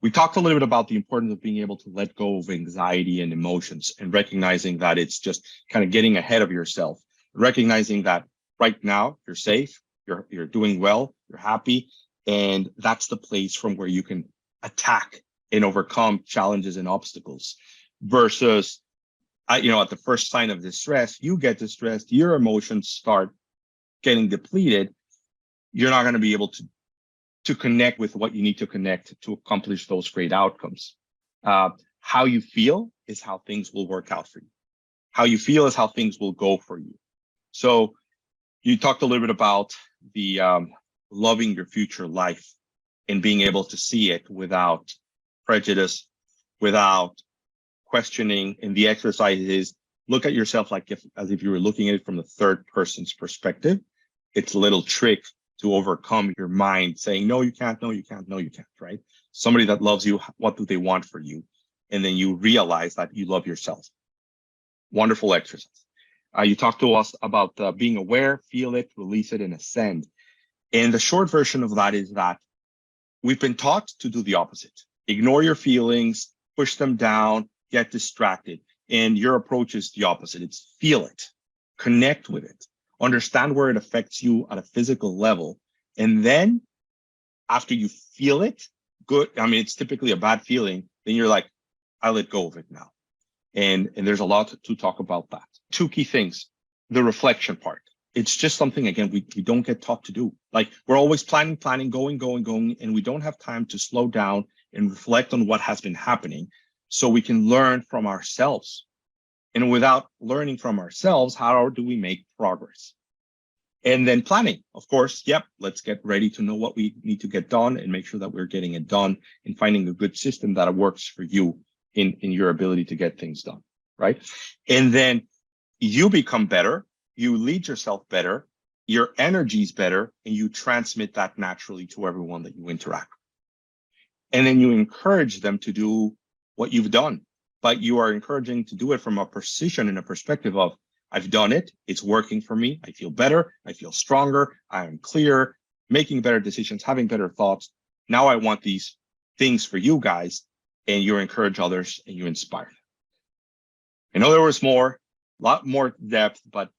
We talked a little bit about the importance of being able to let go of anxiety and emotions and recognizing that it's just kind of getting ahead of yourself, recognizing that right now you're safe, you're doing well, you're happy, and that's the place from where you can attack and overcome challenges and obstacles versus, at the first sign of distress, you get distressed, your emotions start getting depleted. You're not going to be able to connect with what you need to connect to accomplish those great outcomes. How you feel is how things will work out for you. How you feel is how things will go for you. So you talked a little bit about the loving your future life and being able to see it without prejudice, without questioning. And the exercise is look at yourself as if you were looking at it from the third person's perspective. It's a little trick to overcome your mind saying, no, you can't, no, you can't, no, you can't, right? Somebody that loves you, what do they want for you? And then you realize that you love yourself. Wonderful exercise. You talked to us about being aware, feel it, release it, and ascend. And the short version of that is that we've been taught to do the opposite. Ignore your feelings, push them down, get distracted. And your approach is the opposite. It's feel it, connect with it. Understand where it affects you at a physical level. And then after you feel it, good. I mean, it's typically a bad feeling. Then you're like, I let go of it now. And there's a lot to talk about that. Two key things, the reflection part. It's just something, again, we don't get taught to do. Like we're always planning, going. And we don't have time to slow down and reflect on what has been happening so we can learn from ourselves. And without learning from ourselves, how do we make progress? And then planning, of course. Yep, let's get ready to know what we need to get done and make sure that we're getting it done and finding a good system that works for you in your ability to get things done, right? And then you become better, you lead yourself better, your energy's better, and you transmit that naturally to everyone that you interact with. And then you encourage them to do what you've done. But you are encouraging to do it from a precision and a perspective of, I've done it, it's working for me, I feel better, I feel stronger, I am clear, making better decisions, having better thoughts. Now I want these things for you guys, and you encourage others and you inspire them. I know there was a lot more depth, but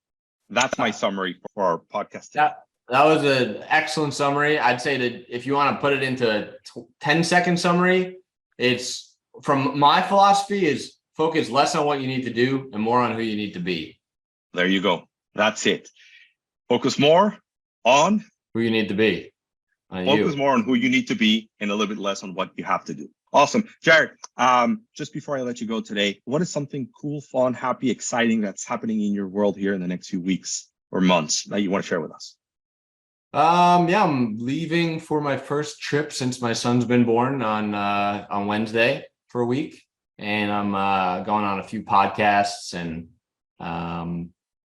That's my summary for our podcast today. That was an excellent summary. I'd say that if you want to put it into a 10-second summary, it's from my philosophy is focus less on what you need to do and more on who you need to be. There you go. That's it. Focus more on who you need to be. Focus more on who you need to be and a little bit less on what you have to do. Awesome. Jared, just before I let you go today, what is something cool, fun, happy, exciting that's happening in your world here in the next few weeks or months that you want to share with us? I'm leaving for my first trip since my son's been born on Wednesday for a week, and I'm going on a few podcasts, and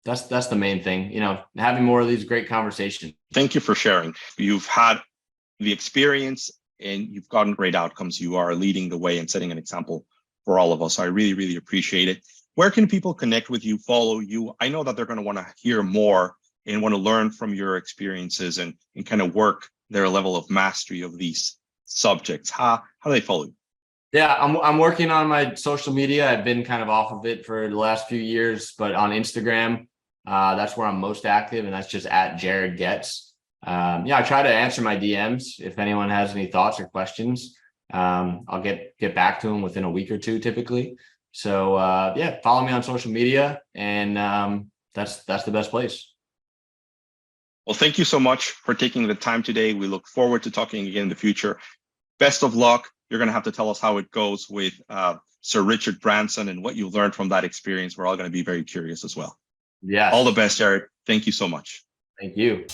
that's the main thing. Having more of these great conversations. Thank you for sharing. You've had the experience and you've gotten great outcomes. You are leading the way and setting an example for all of us. So I really, really appreciate it. Where can people connect with you, follow you? I know that they're going to want to hear more and want to learn from your experiences and kind of work their level of mastery of these subjects. How do they follow you? Yeah, I'm working on my social media. I've been kind of off of it for the last few years, but on Instagram, that's where I'm most active, and that's just at Jared Goetz. I try to answer my DMs if anyone has any thoughts or questions. I'll get back to them within a week or two, typically. So follow me on social media, and that's the best place. Well, thank you so much for taking the time today. We look forward to talking again in the future. Best of luck. You're going to have to tell us how it goes with Sir Richard Branson and what you learned from that experience. We're all going to be very curious as well. Yeah. All the best, Jared. Thank you so much. Thank you.